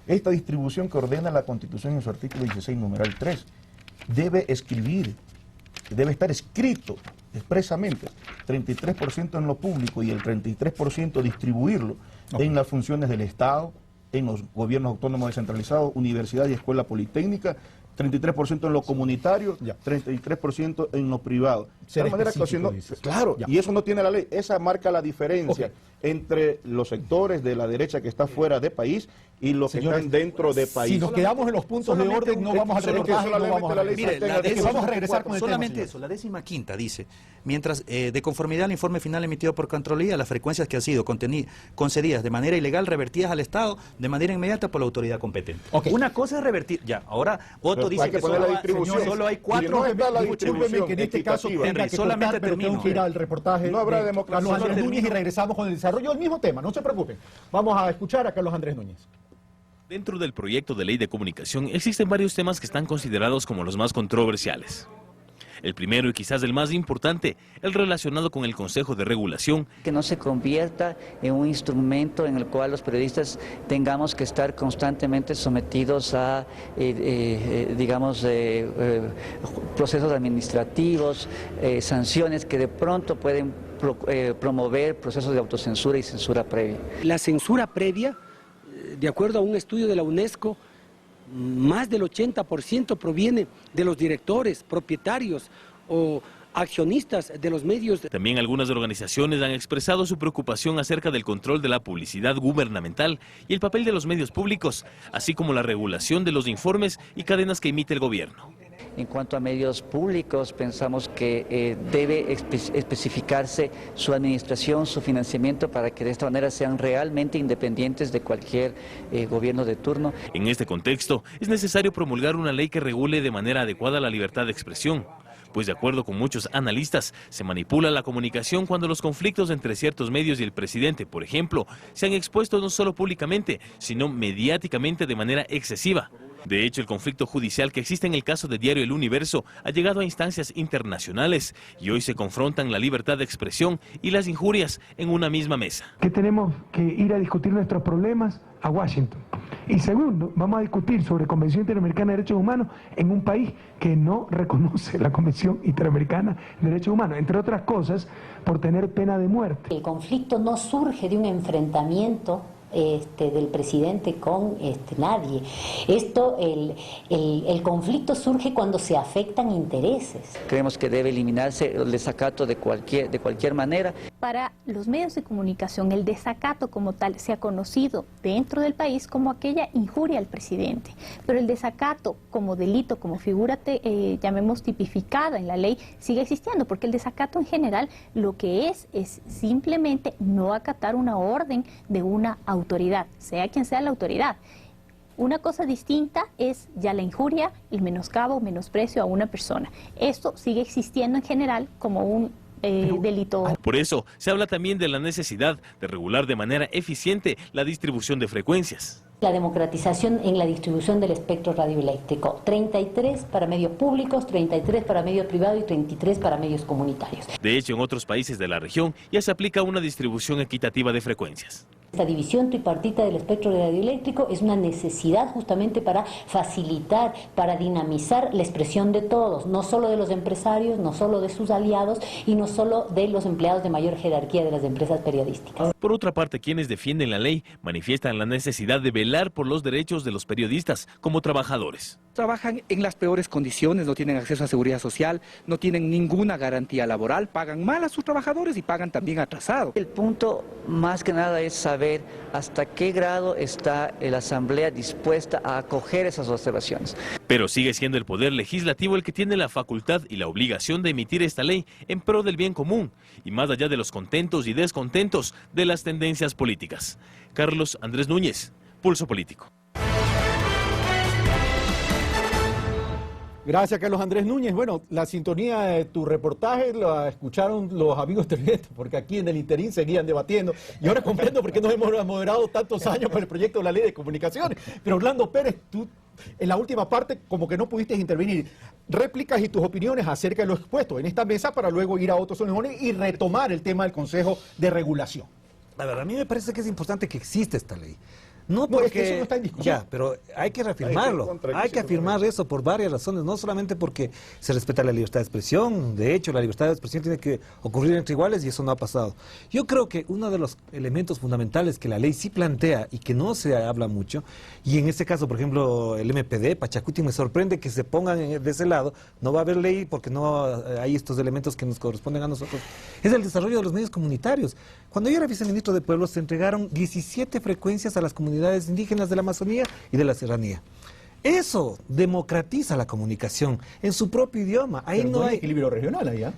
esta distribución que ordena la Constitución en su artículo 16, numeral 3, debe estar escrito expresamente, 33% en lo público y el 33% distribuirlo en las funciones del Estado, en los gobiernos autónomos descentralizados, universidad y escuela politécnica, 33% en lo comunitario, 33% en lo privado. De manera que haciendo, claro, y eso no tiene la ley, esa marca la diferencia entre los sectores de la derecha que está fuera de país y los que están dentro de país. Si nos quedamos en los puntos de orden, no vamos a reportaje, no vamos a vamos a regresar con el solamente tema, eso, la 15ª dice, mientras de conformidad al informe final emitido por Contraloría, las frecuencias que han sido concedidas de manera ilegal, revertidas al Estado de manera inmediata por la autoridad competente. Una cosa es revertir, ya, ahora Otto dice que solo hay 4. Discúlpeme que en este caso tenga que solamente termino que ir al reportaje. No habrá democracia. Carlos Andrés Núñez y regresamos con el desarrollo del mismo tema, no se preocupen. Vamos a escuchar a Carlos Andrés Núñez. Dentro del proyecto de ley de comunicación existen varios temas que están considerados como los más controversiales. El primero y quizás el más importante, el relacionado con el Consejo de Regulación. Que no se convierta en un instrumento en el cual los periodistas tengamos que estar constantemente sometidos a, procesos administrativos, sanciones que de pronto pueden promover procesos de autocensura y censura previa. La censura previa, de acuerdo a un estudio de la UNESCO, más del 80% proviene de los directores, propietarios o accionistas de los medios. También algunas organizaciones han expresado su preocupación acerca del control de la publicidad gubernamental y el papel de los medios públicos, así como la regulación de los informes y cadenas que emite el gobierno. En cuanto a medios públicos, pensamos que debe especificarse su administración, su financiamiento, para que de esta manera sean realmente independientes de cualquier gobierno de turno. En este contexto, es necesario promulgar una ley que regule de manera adecuada la libertad de expresión, pues de acuerdo con muchos analistas, se manipula la comunicación cuando los conflictos entre ciertos medios y el presidente, por ejemplo, se han expuesto no solo públicamente, sino mediáticamente de manera excesiva. De hecho, el conflicto judicial que existe en el caso de Diario El Universo ha llegado a instancias internacionales y hoy se confrontan la libertad de expresión y las injurias en una misma mesa. Que tenemos que ir a discutir nuestros problemas a Washington. Y segundo, vamos a discutir sobre Convención Interamericana de Derechos Humanos en un país que no reconoce la Convención Interamericana de Derechos Humanos, entre otras cosas, por tener pena de muerte. El conflicto no surge de un enfrentamiento del presidente con nadie. El conflicto surge cuando se afectan intereses. Creemos que debe eliminarse el desacato de cualquier manera. Para los medios de comunicación, el desacato como tal se ha conocido dentro del país como aquella injuria al presidente, pero el desacato como delito, como figura llamemos tipificada en la ley, sigue existiendo, porque el desacato en general lo que es simplemente no acatar una orden de una autoridad, sea quien sea la autoridad. Una cosa distinta es ya la injuria, el menoscabo, menosprecio a una persona. Esto sigue existiendo en general como un delito. Por eso se habla también de la necesidad de regular de manera eficiente la distribución de frecuencias. La democratización en la distribución del espectro radioeléctrico, 33 para medios públicos, 33 para medios privados y 33 para medios comunitarios. De hecho, en otros países de la región ya se aplica una distribución equitativa de frecuencias. Esta división tripartita del espectro radioeléctrico es una necesidad justamente para facilitar, para dinamizar la expresión de todos, no solo de los empresarios, no solo de sus aliados y no solo de los empleados de mayor jerarquía de las empresas periodísticas. Por otra parte, quienes defienden la ley manifiestan la necesidad de velar por los derechos de los periodistas como trabajadores. Trabajan en las peores condiciones, no tienen acceso a seguridad social, no tienen ninguna garantía laboral, pagan mal a sus trabajadores y pagan también atrasado. El punto más que nada es saber hasta qué grado está la Asamblea dispuesta a acoger esas observaciones. Pero sigue siendo el Poder Legislativo el que tiene la facultad y la obligación de emitir esta ley en pro del bien común y más allá de los contentos y descontentos de las tendencias políticas. Carlos Andrés Núñez, Pulso Político. Gracias, Carlos Andrés Núñez. Bueno, la sintonía de tu reportaje la escucharon los amigos televidentes, porque aquí en el interín seguían debatiendo. Y ahora comprendo por qué nos hemos moderado tantos años con el proyecto de la ley de comunicaciones. Pero Orlando Pérez, tú en la última parte como que no pudiste intervenir. Réplicas y tus opiniones acerca de lo expuesto en esta mesa para luego ir a otros sonejones y retomar el tema del Consejo de Regulación. La verdad, a mí me parece que es importante que exista esta ley. No, porque es que eso no está en discusión. Ya, pero hay que reafirmarlo. Hay que afirmar eso por varias razones, no solamente porque se respeta la libertad de expresión. De hecho, la libertad de expresión tiene que ocurrir entre iguales y eso no ha pasado. Yo creo que uno de los elementos fundamentales que la ley sí plantea y que no se habla mucho, y en este caso, por ejemplo, el MPD, Pachacuti, me sorprende que se pongan de ese lado. No va a haber ley porque no hay estos elementos que nos corresponden a nosotros. Es el desarrollo de los medios comunitarios. Cuando yo era viceministro de Pueblos, se entregaron 17 frecuencias a las comunidades indígenas de la Amazonía y de la Serranía. Eso democratiza la comunicación en su propio idioma. Ahí no hay equilibrio regional allá.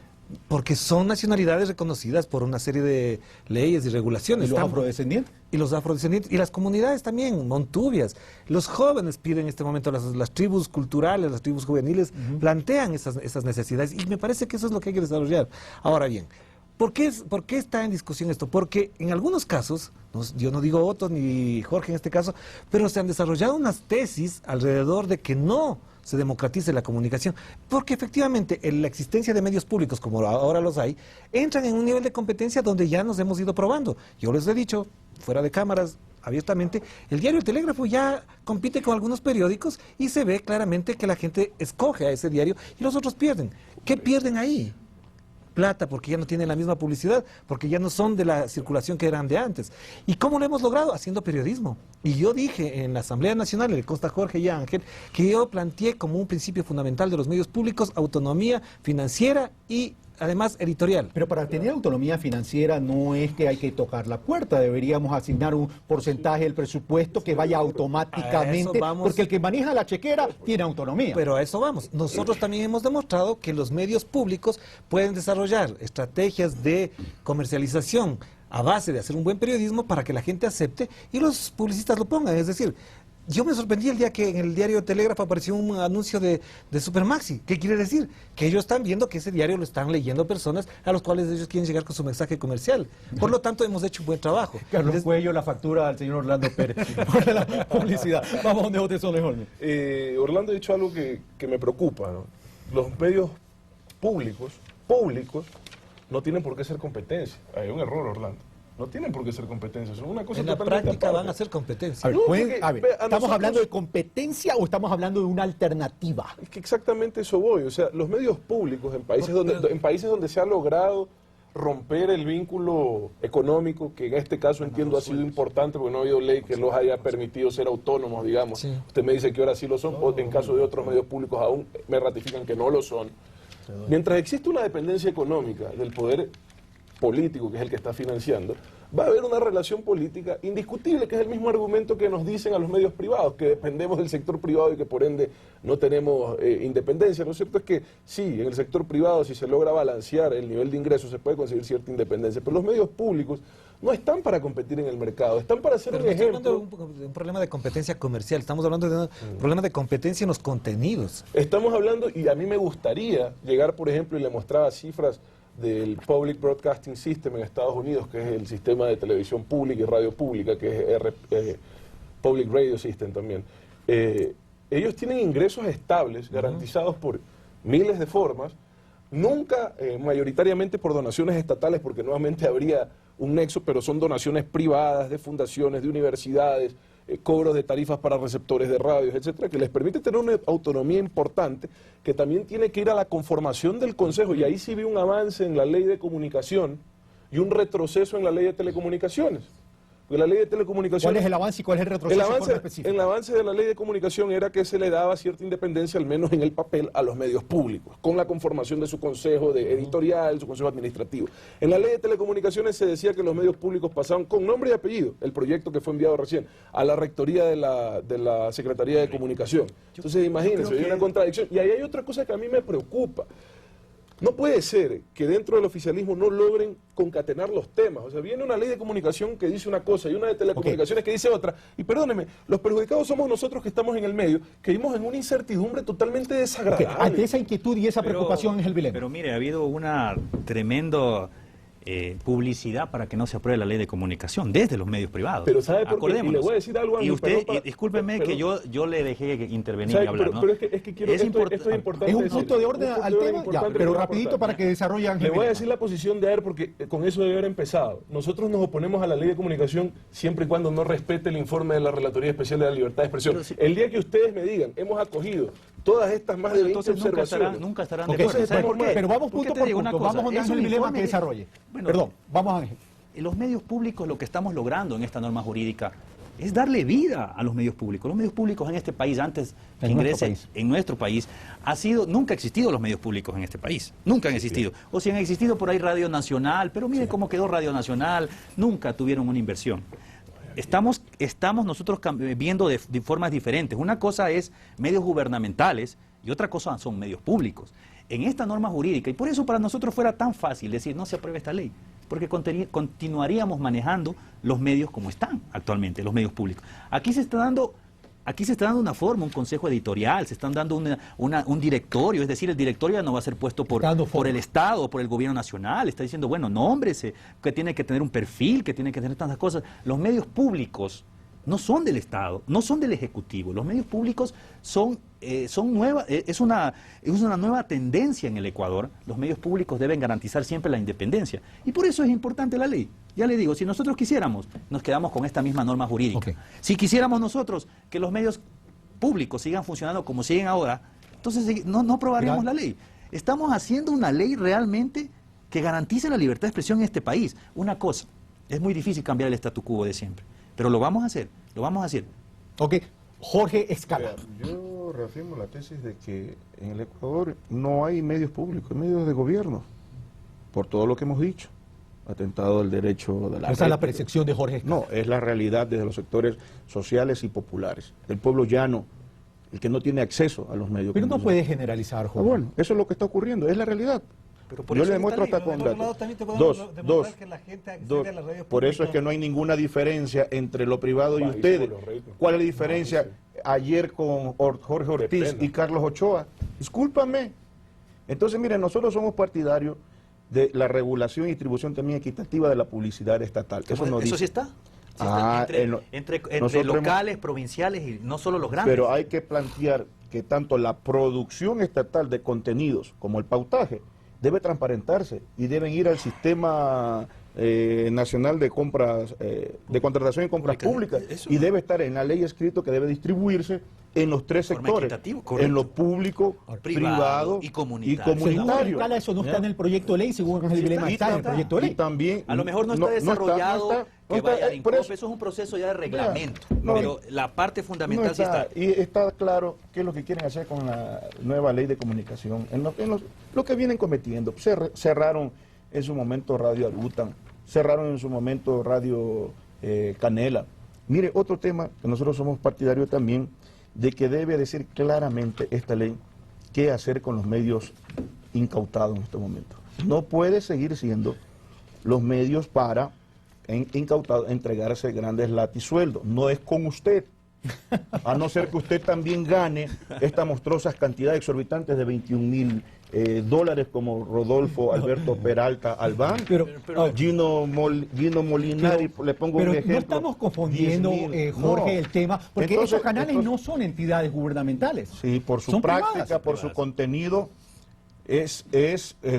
Porque son nacionalidades reconocidas por una serie de leyes y regulaciones. ¿Y los afrodescendientes? Y los afrodescendientes. Y las comunidades también, montubias. Los jóvenes piden en este momento, las tribus culturales, las tribus juveniles, plantean esas necesidades. Y me parece que eso es lo que hay que desarrollar. Ahora bien, ¿por qué está en discusión esto? Porque en algunos casos, yo no digo Otto ni Jorge en este caso, pero se han desarrollado unas tesis alrededor de que no se democratice la comunicación, porque efectivamente la existencia de medios públicos, como ahora los hay, entran en un nivel de competencia donde ya nos hemos ido probando. Yo les he dicho, fuera de cámaras, abiertamente, el diario El Telégrafo ya compite con algunos periódicos y se ve claramente que la gente escoge a ese diario y los otros pierden. ¿Qué pierden ahí? Plata, porque ya no tienen la misma publicidad, porque ya no son de la circulación que eran de antes. ¿Y cómo lo hemos logrado? Haciendo periodismo. Y yo dije en la Asamblea Nacional, le consta a Jorge y a Ángel, que yo planteé como un principio fundamental de los medios públicos autonomía financiera y además editorial. Pero para tener autonomía financiera no es que hay que tocar la puerta, deberíamos asignar un porcentaje del presupuesto que vaya automáticamente, porque el que maneja la chequera tiene autonomía. Pero a eso vamos. Nosotros también hemos demostrado que los medios públicos pueden desarrollar estrategias de comercialización a base de hacer un buen periodismo para que la gente acepte y los publicistas lo pongan. Es decir, yo me sorprendí el día que en el diario Telégrafo apareció un anuncio de Supermaxi. ¿Qué quiere decir? Que ellos están viendo que ese diario lo están leyendo personas a los cuales ellos quieren llegar con su mensaje comercial. Por lo tanto, hemos hecho un buen trabajo. Carlos Cuello, la factura al señor Orlando Pérez por la publicidad. Vamos donde usted son, Orlando ha dicho algo que me preocupa, ¿no? Los medios públicos no tienen por qué ser competencia. Hay un error, Orlando. No tienen por qué ser competencia, son una cosa en la práctica van a ser competencia. ¿Estamos hablando de competencia o estamos hablando de una alternativa? Es que exactamente eso voy. O sea, los medios públicos en países donde se ha logrado romper el vínculo económico, que en este caso entiendo ha sido importante porque no ha habido ley que los haya permitido ser autónomos, digamos. Sí. Usted me dice que ahora sí lo son, o en caso de otros medios públicos aún me ratifican que no lo son. Mientras existe una dependencia económica del poder político, que es el que está financiando, va a haber una relación política indiscutible, que es el mismo argumento que nos dicen a los medios privados, que dependemos del sector privado y que por ende no tenemos independencia. Lo cierto es que sí, en el sector privado, si se logra balancear el nivel de ingresos, se puede conseguir cierta independencia, pero los medios públicos no están para competir en el mercado, están para ser un ejemplo. Estamos hablando de un problema de competencia comercial, estamos hablando de un problema de competencia en los contenidos. Estamos hablando, y a mí me gustaría llegar, por ejemplo, y le mostraba cifras del Public Broadcasting System en Estados Unidos, que es el sistema de televisión pública y radio pública, que es Public Radio System también. Ellos tienen ingresos estables, garantizados por miles de formas, nunca mayoritariamente por donaciones estatales, porque nuevamente habría un nexo, pero son donaciones privadas de fundaciones, de universidades, cobros de tarifas para receptores de radios, etcétera, que les permite tener una autonomía importante, que también tiene que ir a la conformación del Consejo, y ahí sí vi un avance en la ley de comunicación y un retroceso en la ley de telecomunicaciones. Porque la ley de telecomunicaciones... ¿Cuál es el avance y cuál es el retroceso? El avance de la ley de comunicación era que se le daba cierta independencia, al menos en el papel, a los medios públicos, con la conformación de su consejo de editorial, su consejo administrativo. En la ley de telecomunicaciones se decía que los medios públicos pasaban con nombre y apellido, el proyecto que fue enviado recién, a la rectoría de la Secretaría de Comunicación. Entonces imagínense, hay una contradicción. Y ahí hay otra cosa que a mí me preocupa. No puede ser que dentro del oficialismo no logren concatenar los temas. O sea, viene una ley de comunicación que dice una cosa y una de telecomunicaciones que dice otra. Y perdóneme, los perjudicados somos nosotros que estamos en el medio, que vivimos en una incertidumbre totalmente desagradable. Ante esa inquietud y esa preocupación, Ángel Vilén. Pero mire, ha habido una tremendo publicidad para que no se apruebe la ley de comunicación desde los medios privados. Pero ¿sabe por qué? Y le Acordémonos. voy a decir algo a mí, y usted, perdón, discúlpeme que yo le dejé intervenir y hablar, ¿no? Pero es que quiero, esto es importante. Es un punto de orden al tema, ya, pero rapidito para que desarrolle Ángel. Le voy a decir la posición de AER porque con eso debe haber empezado. Nosotros nos oponemos a la ley de comunicación siempre y cuando no respete el informe de la Relatoría Especial de la Libertad de Expresión. Sí. El día que ustedes me digan, hemos acogido todas estas más de 20 observaciones. Nunca estarán de acuerdo. Pero vamos punto por punto. Vamos con Ángel Vilema que desarrolle. Perdón, vamos Ángel. Los medios públicos, lo que estamos logrando en esta norma jurídica es darle vida a los medios públicos. Los medios públicos en este país, antes que ingrese en nuestro país, nunca han existido los medios públicos en este país. Nunca han existido. O si han existido por ahí Radio Nacional, pero miren cómo quedó Radio Nacional, nunca tuvieron una inversión. Estamos nosotros viendo de formas diferentes. Una cosa es medios gubernamentales y otra cosa son medios públicos. En esta norma jurídica, y por eso para nosotros fuera tan fácil decir no se apruebe esta ley, porque continuaríamos manejando los medios como están actualmente, los medios públicos. Aquí se está dando una forma, un consejo editorial, se están dando un directorio, es decir, el directorio ya no va a ser puesto por el Estado, por el gobierno nacional, está diciendo, bueno, nómbrese, que tiene que tener un perfil, que tiene que tener tantas cosas. Los medios públicos no son del Estado, no son del Ejecutivo, los medios públicos es una nueva tendencia en el Ecuador. Los medios públicos deben garantizar siempre la independencia, y por eso es importante la ley. Ya le digo, si nosotros quisiéramos, nos quedamos con esta misma norma jurídica. Okay. Si quisiéramos nosotros que los medios públicos sigan funcionando como siguen ahora, entonces no aprobaríamos la ley. Estamos haciendo una ley realmente que garantice la libertad de expresión en este país. Una cosa, es muy difícil cambiar el statu quo de siempre, pero lo vamos a hacer, lo vamos a hacer. Ok, Jorge Escala. Yo reafirmo la tesis de que en el Ecuador no hay medios públicos, hay medios de gobierno, por todo lo que hemos dicho. Atentado al derecho de la Esa es la percepción de Jorge Escala. No, es la realidad desde los sectores sociales y populares. El pueblo llano, el que no tiene acceso a los medios. Pero no puede generalizar, Jorge. Bueno, eso es lo que está ocurriendo, es la realidad. Pero por yo eso le demuestro hasta con datos. Por eso es que no hay ninguna diferencia entre lo privado y ustedes. ¿Cuál es la diferencia ayer con Jorge Ortiz y Carlos Ochoa? Discúlpame. Entonces, miren, nosotros somos partidarios de la regulación y distribución también equitativa de la publicidad estatal. Eso sí está. Entre locales, provinciales y no solo los grandes. Pero hay que plantear que tanto la producción estatal de contenidos como el pautaje debe transparentarse y deben ir al sistema nacional de compras, de contratación y compras públicas, y debe estar en la ley escrito que debe distribuirse en los tres sectores, en lo público, privado y comunitario. Eso no está en el proyecto de ley, según el dilema está en el proyecto de ley. Y también, a lo mejor no está desarrollado, eso es un proceso ya de reglamento, pero la parte fundamental sí está. Y está claro qué es lo que quieren hacer con la nueva ley de comunicación, lo que vienen cometiendo. Cerraron en su momento Radio Arutan, cerraron en su momento Radio Canela. Mire, otro tema que nosotros somos partidarios también, de que debe decir claramente esta ley qué hacer con los medios incautados en este momento. No puede seguir siendo los medios para incautados entregarse grandes latisueldos. No es con usted, a no ser que usted también gane estas monstruosas cantidades exorbitantes de 21.000 dólares como Rodolfo Alberto Peralta Albán, Gino Molinari, le pongo un ejemplo. No estamos confundiendo, Jorge, el tema, porque esos canales no son entidades gubernamentales. Sí, por su práctica, por su contenido, es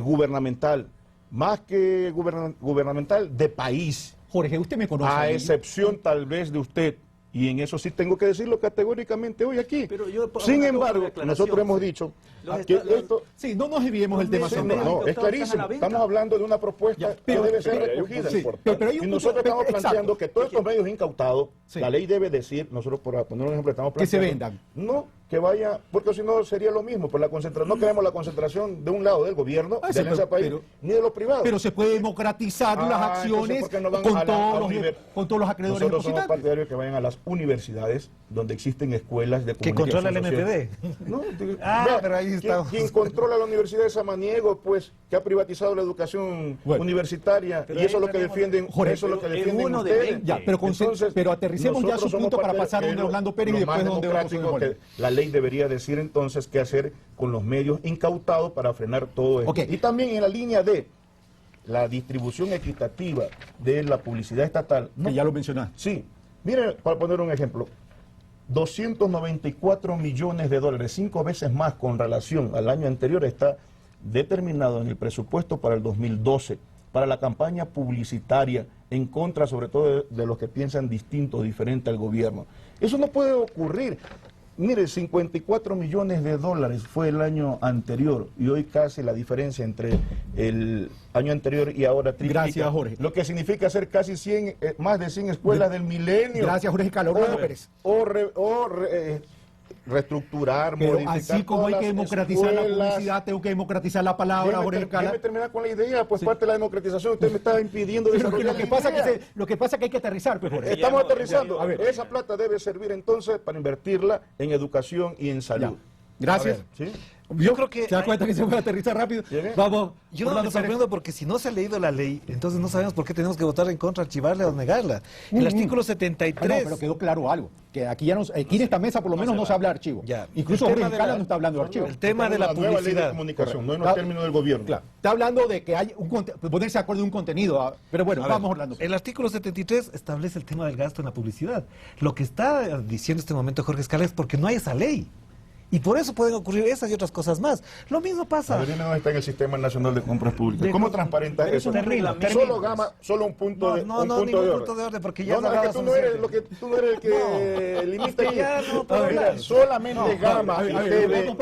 gubernamental, más que gubernamental, de país. Jorge, usted me conoce. A excepción tal vez de usted. Y en eso sí tengo que decirlo categóricamente hoy aquí. Sin embargo, nosotros hemos dicho que esto... Sí, no nos desviemos el tema. No, es clarísimo. Estamos hablando de una propuesta que debe ser recogida. Y nosotros estamos planteando que todos estos medios incautados, la ley debe decir, nosotros por poner un ejemplo, estamos planteando... Que se vendan. No, que vaya, porque si no sería lo mismo. Por la concentración, no queremos la concentración de un lado del gobierno, de ese país, ni de los privados. Pero se puede democratizar las acciones con todos los acreedores. Nosotros somos partidarios que vayan a las universidades donde existen escuelas de comunicación. ¿Que controla el MPD? No, pero ahí está. ¿Quién controla la Universidad de Samaniego, pues, que ha privatizado la educación universitaria? Y eso es lo que defienden, eso es lo que defienden ustedes. Ya, pero aterricemos ya su punto para pasar donde Orlando Pérez y después donde que la ley debería decir entonces qué hacer con los medios incautados para frenar todo esto. Y también en la línea de la distribución equitativa de la publicidad estatal... Que ya lo mencionaste. Sí. Miren, para poner un ejemplo, 294 millones de dólares, 5 veces más con relación al año anterior, está determinado en el presupuesto para el 2012, para la campaña publicitaria en contra, sobre todo, de los que piensan distinto o diferente al gobierno. Eso no puede ocurrir. Mire, 54 millones de dólares fue el año anterior y hoy casi la diferencia entre el año anterior y ahora triplica. Gracias, Jorge. Lo que significa hacer casi 100, más de 100 escuelas del milenio. Gracias, Jorge Carlos Pérez. Reestructurar, pero modificar. Así como hay que democratizar la publicidad, tengo que democratizar la palabra, Jorge Carlos. Déjeme terminar con la idea, pues sí. Parte de la democratización, usted me está impidiendo desarrollar lo que pasa es que hay que aterrizar, pues, Jorge. Estamos aterrizando. A ver, esa plata debe servir entonces para invertirla en educación y en salud. Ya. Gracias. Ver, ¿sí? Yo creo que... ¿Se da cuenta que se puede aterrizar rápido? Vamos. Yo no me sorprendo porque si no se ha leído la ley, entonces no sabemos por qué tenemos que votar en contra, archivarla o negarla. El artículo 73... No, pero quedó claro algo, que aquí en esta mesa por lo menos no se habla de archivo. Ya. Incluso Jorge Cala no está hablando de archivo. El tema de la publicidad. Ley de comunicación, no en los términos del gobierno. Claro. Está hablando de que hay ponerse de acuerdo en un contenido, pero bueno, vamos hablando. El artículo 73 establece el tema del gasto en la publicidad. Lo que está diciendo en este momento Jorge Escala es porque no hay esa ley. Y por eso pueden ocurrir esas y otras cosas más. Lo mismo pasa. Adelina no está en el Sistema Nacional de Compras Públicas. ¿Cómo transparenta eso? Solo un punto de orden. No, ningún punto de orden, porque ya es que tú no eres el que limita aquí. Solamente Gama y TV.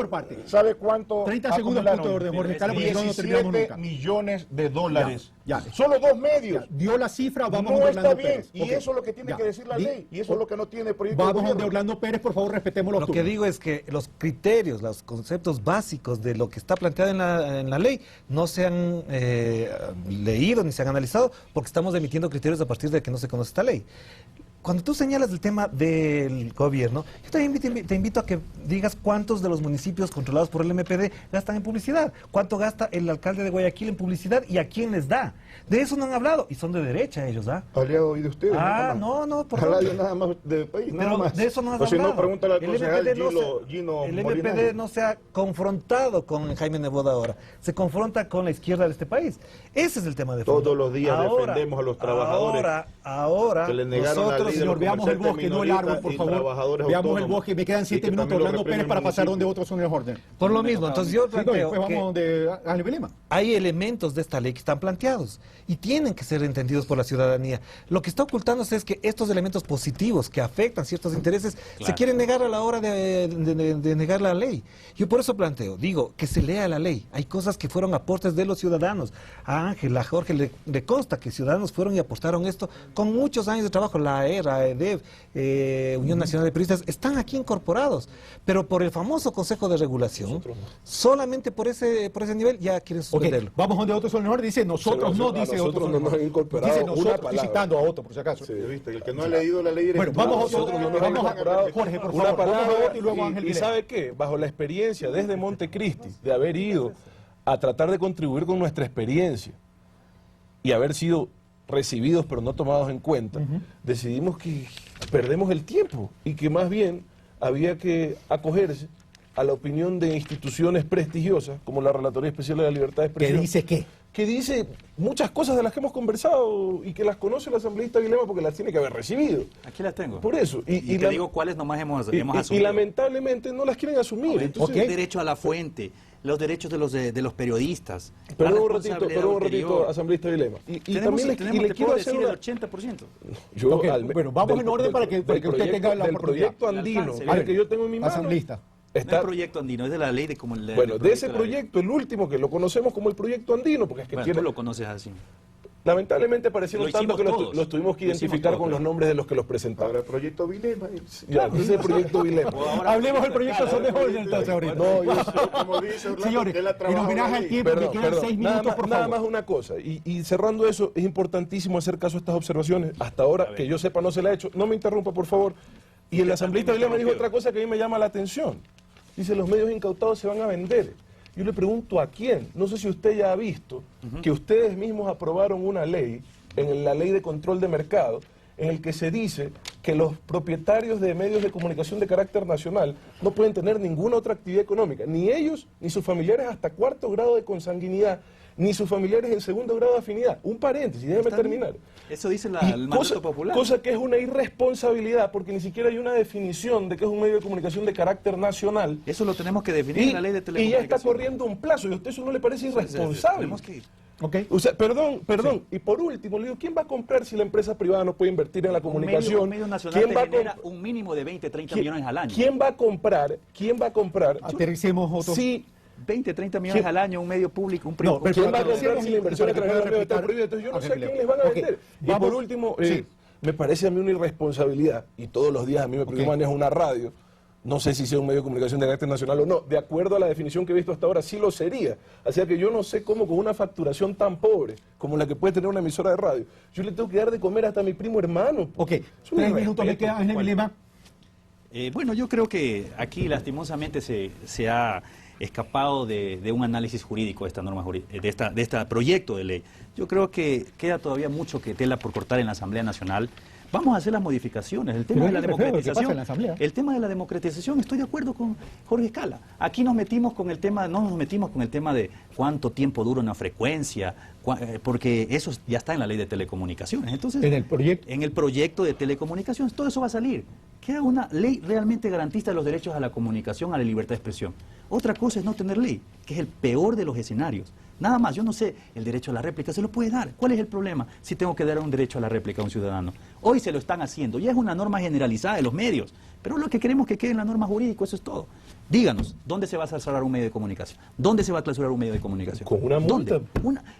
¿Sabe cuánto? 30 segundos punto de orden, Jorge Cala, porque no terminamos nunca. 17 millones de dólares. Ya. Solo 2 medios. Dio la cifra, vamos no a Orlando está bien. Pérez. Y eso es lo que tiene que decir la ley. Y eso es lo que no tiene el proyecto. Vamos a Orlando Pérez, por favor, respetemos los turnos. Lo que digo es que los criterios, los conceptos básicos de lo que está planteado en la ley no se han leído ni se han analizado porque estamos emitiendo criterios a partir de que no se conoce esta ley. Cuando tú señalas el tema del gobierno, yo también te invito a que digas cuántos de los municipios controlados por el MPD gastan en publicidad, cuánto gasta el alcalde de Guayaquil en publicidad y a quién les da. De eso no han hablado y son de derecha ellos, ¿ah? ¿Habría oído ustedes? No, por favor. Nada más del país, nada más. De eso no has hablado. O si no, pregúntale al concejal Gino el MPD no se ha confrontado con Jaime Nebot ahora, se confronta con la izquierda de este país. Ese es el tema de fondo. Todos los días defendemos a los trabajadores. Ahora que le negaron nosotros, señor, veamos el bosque, no el árbol, por favor. Veamos el bosque. Me quedan 7 minutos, Orlando Pérez, para pasar donde otros son el orden. Por lo mismo, entonces yo planteo después vamos donde Ángel Vilema. Hay elementos de esta ley que están planteados y tienen que ser entendidos por la ciudadanía. Lo que está ocultándose es que estos elementos positivos que afectan ciertos intereses se quieren negar a la hora de negar la ley. Yo por eso planteo, digo, que se lea la ley. Hay cosas que fueron aportes de los ciudadanos. A Ángel, a Jorge le consta que ciudadanos fueron y aportaron esto con muchos años de trabajo. La ERA, EDEV, Unión Nacional de Periodistas, están aquí incorporados. Pero por el famoso Consejo de Regulación, solamente por ese nivel ya quieren suspenderlo. Vamos donde otros son mejor, dice nosotros no, dice otros no nos han incorporado. Dice nosotros, citando a otro, por si acaso. Sí, ¿viste? El que no ha leído la ley. Bueno, vamos a otro, Jorge, por favor, vamos a otro y luego Ángel. ¿Y sabe qué? Bajo la experiencia desde Montecristi, de haber ido a tratar de contribuir con nuestra experiencia y haber sido recibidos pero no tomados en cuenta, decidimos que perdemos el tiempo y que más bien había que acogerse a la opinión de instituciones prestigiosas como la Relatoría Especial de la Libertad de Expresión. ¿Qué dice qué? Que dice muchas cosas de las que hemos conversado y que las conoce el asambleísta Vilema porque las tiene que haber recibido. Aquí las tengo. Por eso. Y te digo cuáles nomás hemos asumido. Y lamentablemente no las quieren asumir. Entonces, el derecho a la fuente, los derechos de los periodistas. Perdón un ratito, asambleísta Vilema. Y también le quiero decir el 80%. Bueno, vamos en orden para que usted tenga la oportunidad. Del proyecto andino, que yo tengo en mi mano. Asambleísta. No es proyecto andino, es de la ley de como el... Bueno, de ese proyecto, el último, que lo conocemos como el proyecto andino, porque es que tú lo conoces así. Lamentablemente parecieron tanto que los tuvimos que identificar con los nombres de los que los presentaron. Ahora el proyecto Vilema. Ya, ese es el proyecto Vilema. Hablemos del proyecto Sondejoy entonces ahorita. No, yo sé, como dice Orlando, señores, en homenaje al tiempo, me quedan 6 minutos, por favor. Nada más una cosa, y cerrando eso, es importantísimo hacer caso a estas observaciones. Hasta ahora, que yo sepa, no se la ha hecho. No me interrumpa, por favor. Y el asambleísta Vilema dijo otra cosa que a mí me llama la atención. Dice, los medios incautados se van a vender. Yo le pregunto a quién. No sé si usted ya ha visto que ustedes mismos aprobaron una ley, en la ley de control de mercado, en el que se dice que los propietarios de medios de comunicación de carácter nacional no pueden tener ninguna otra actividad económica, ni ellos ni sus familiares hasta 4º grado de consanguinidad, ni sus familiares en segundo grado de afinidad. Un paréntesis, déjeme terminar. Eso dice el mandato popular. Cosa que es una irresponsabilidad, porque ni siquiera hay una definición de que es un medio de comunicación de carácter nacional. Eso lo tenemos que definir en la ley de telecomunicaciones. Y ya está corriendo un plazo, y a usted eso no le parece irresponsable. Tenemos que ir. Okay. O sea, perdón. Y por último, le digo, ¿quién va a comprar si la empresa privada no puede invertir en la comunicación? Un medio nacional te genera un mínimo de 20, 30 millones al año. ¿Quién va a comprar? Aterricemos otro. Sí. 20, 30 millones al año, un medio público, un privado. ¿Quién va a comprar si la inversión extranjera está prohibida? Entonces yo no sé a quién les van a vender. Y por último, me parece a mí una irresponsabilidad, y todos los días a mí me manejo una radio. No sé si sea un medio de comunicación de carácter nacional o no. De acuerdo a la definición que he visto hasta ahora, sí lo sería. O sea que yo no sé cómo con una facturación tan pobre como la que puede tener una emisora de radio, yo le tengo que dar de comer hasta a mi primo hermano. Ok, 3 minutos me quedan, Ángel Lima. Bueno, yo creo que aquí lastimosamente se ha escapado de un análisis jurídico de esta norma de este proyecto de ley. Yo creo que queda todavía mucho que tela por cortar en la Asamblea Nacional. Vamos a hacer las modificaciones. El tema de la democratización, estoy de acuerdo con Jorge Escala. Aquí no nos metimos con el tema de cuánto tiempo dura una frecuencia, porque eso ya está en la ley de telecomunicaciones. Entonces, en el proyecto de telecomunicaciones, todo eso va a salir. Queda una ley realmente garantista de los derechos a la comunicación, a la libertad de expresión. Otra cosa es no tener ley, que es el peor de los escenarios. Nada más, yo no sé, el derecho a la réplica se lo puede dar. ¿Cuál es el problema si tengo que dar un derecho a la réplica a un ciudadano? Hoy se lo están haciendo, ya es una norma generalizada de los medios, pero lo que queremos que quede en la norma jurídica, eso es todo. Díganos, ¿dónde se va a censurar un medio de comunicación? ¿Dónde se va a clausurar un medio de comunicación? Con una multa.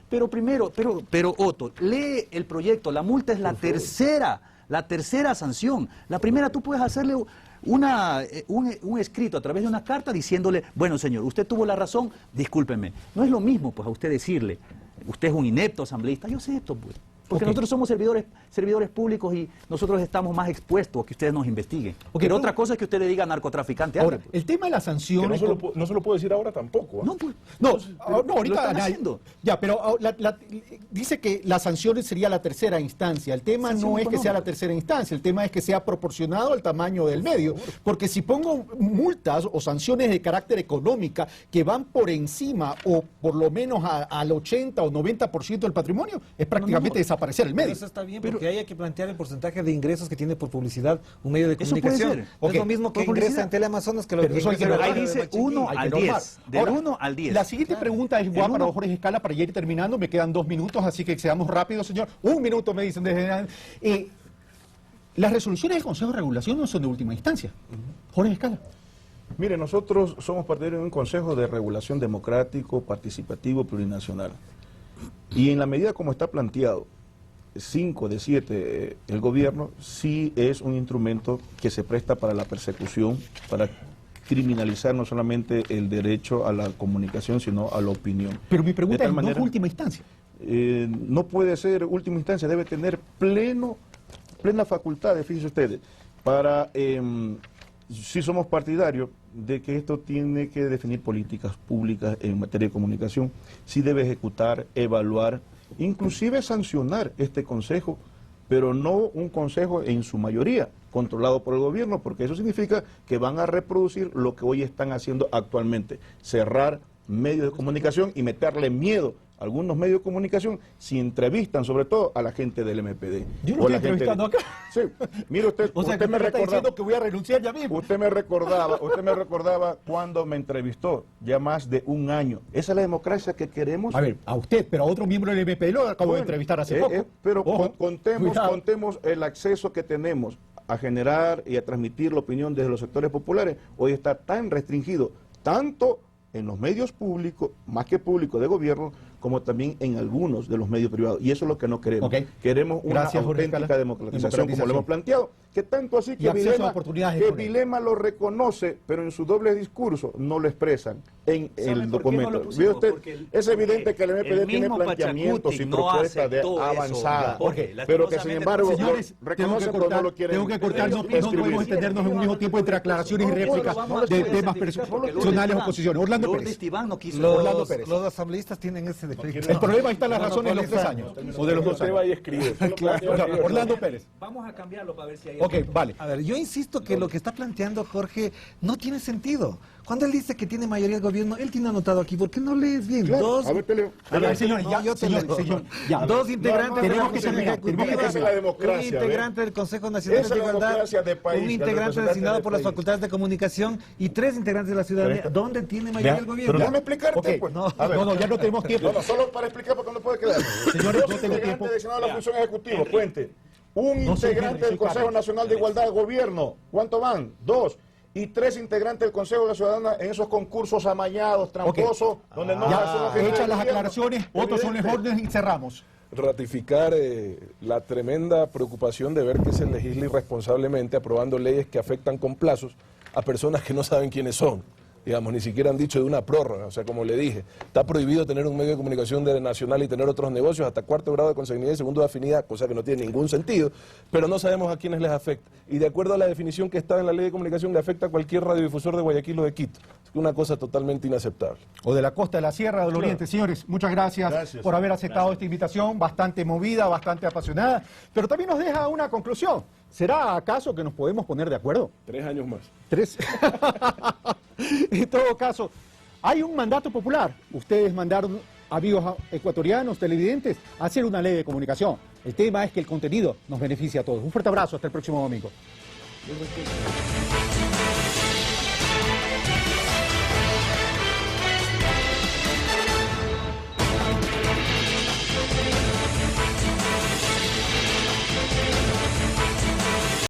Pero primero, pero Otto, lee el proyecto, la multa es la tercera sanción. La primera tú puedes hacerle un escrito a través de una carta diciéndole, bueno señor, usted tuvo la razón, discúlpeme. No es lo mismo pues a usted decirle, usted es un inepto asambleísta, yo sé esto pues. Porque nosotros somos servidores públicos y nosotros estamos más expuestos a que ustedes nos investiguen. Pero otra cosa es que usted le diga narcotraficante. Ahora, el tema de las sanciones... No se lo puedo decir ahora tampoco. No, pues, ahorita... Ya, pero dice que las sanciones sería la tercera instancia. El tema no es que sea la tercera instancia, el tema es que sea proporcionado al tamaño del medio. Porque si pongo multas o sanciones de carácter económica que van por encima o por lo menos al 80 o 90% del patrimonio, es prácticamente desaparecer el medio. Pero eso está bien, porque hay que plantear el porcentaje de ingresos que tiene por publicidad un medio de comunicación. No es lo mismo que ingresa en Teleamazonas que lo que ingresa. Ahí dice 1 al 10. Del 1 al 10. La siguiente pregunta es igual para Jorge Escala, para ir terminando. Me quedan 2 minutos, así que seamos rápidos, señor. 1 minuto me dicen desde... las resoluciones del Consejo de Regulación no son de última instancia. Jorge Escala. Mire, nosotros somos partidarios de un Consejo de Regulación democrático, participativo, plurinacional. Y en la medida como está planteado, 5 de 7, el gobierno sí es un instrumento que se presta para la persecución, para criminalizar no solamente el derecho a la comunicación, sino a la opinión. Pero mi pregunta es, ¿no es última instancia? No puede ser última instancia, debe tener plena facultad, fíjense ustedes, para, si somos partidarios de que esto tiene que definir políticas públicas en materia de comunicación, sí debe ejecutar, evaluar, inclusive sancionar este consejo, pero no un consejo en su mayoría controlado por el gobierno, porque eso significa que van a reproducir lo que hoy están haciendo actualmente, cerrar medios de comunicación y meterle miedo a algunos medios de comunicación si entrevistan sobre todo a la gente del MPD. Yo no estoy entrevistando acá. Sí, mire usted, usted me recordaba que voy a renunciar ya mismo. Usted me recordaba cuando me entrevistó, ya más de 1 año. ¿Esa es la democracia que queremos? A ver, a usted, pero a otro miembro del MPD lo acabo de entrevistar hace poco. Pero contemos el acceso que tenemos a generar y a transmitir la opinión desde los sectores populares. Hoy está tan restringido, tanto en los medios públicos, más que públicos de gobierno, como también en algunos de los medios privados. Y eso es lo que no queremos. Queremos una auténtica democratización, como lo hemos planteado. Que tanto así que Vilema lo reconoce, pero en su doble discurso no lo expresan en el documento. ¿Ve usted? Es evidente que el MPD tiene planteamientos y propuestas de avanzada, pero que sin embargo reconoce, pero no lo quieren. Tengo que cortar, no podemos entendernos en un mismo tiempo entre aclaraciones y réplicas de temas personales o posiciones. Orlando Pérez. Los asambleístas tienen ese defecto. El problema está en las razones de los 3 años o de los 2 años. Orlando Pérez. Vamos a cambiarlo para ver si hay... Ok, vale. A ver, yo insisto que lo que está planteando Jorge no tiene sentido. Cuando él dice que tiene mayoría de gobierno, él tiene anotado aquí, ¿por qué no lees bien? Claro, a ver, te leo. Señor, ya. Dos integrantes tenemos que terminar. Un integrante del Consejo Nacional de Igualdad, un integrante designado por las facultades de comunicación y 3 integrantes de la ciudadanía. ¿Dónde tiene mayoría el gobierno? Déjame explicarte, pues. No, ya no tenemos tiempo. No, solo para explicar porque no puede quedar. Señores, no tengo tiempo. Designado a la función ejecutiva, cuente. Un integrante del Consejo Nacional de Igualdad de Gobierno. ¿Cuánto van? 2. Y 3 integrantes del Consejo de la Ciudadana en esos concursos amañados, tramposos, donde no se hechas las aclaraciones, otros son los órdenes y cerramos. Ratificar la tremenda preocupación de ver que se legisla irresponsablemente aprobando leyes que afectan con plazos a personas que no saben quiénes son. Digamos, ni siquiera han dicho de una prórroga, o sea, como le dije, está prohibido tener un medio de comunicación nacional y tener otros negocios hasta 4º grado de consanguinidad y 2º de afinidad, cosa que no tiene ningún sentido, pero no sabemos a quiénes les afecta. Y de acuerdo a la definición que está en la ley de comunicación, le afecta a cualquier radiodifusor de Guayaquil o de Quito. Es una cosa totalmente inaceptable. O de la costa de la Sierra, del Oriente. Señores, muchas gracias por haber aceptado esta invitación, bastante movida, bastante apasionada, pero también nos deja una conclusión. ¿Será acaso que nos podemos poner de acuerdo? 3 años más. 3. En todo caso, hay un mandato popular. Ustedes mandaron, amigos ecuatorianos, televidentes, a hacer una ley de comunicación. El tema es que el contenido nos beneficia a todos. Un fuerte abrazo, hasta el próximo domingo.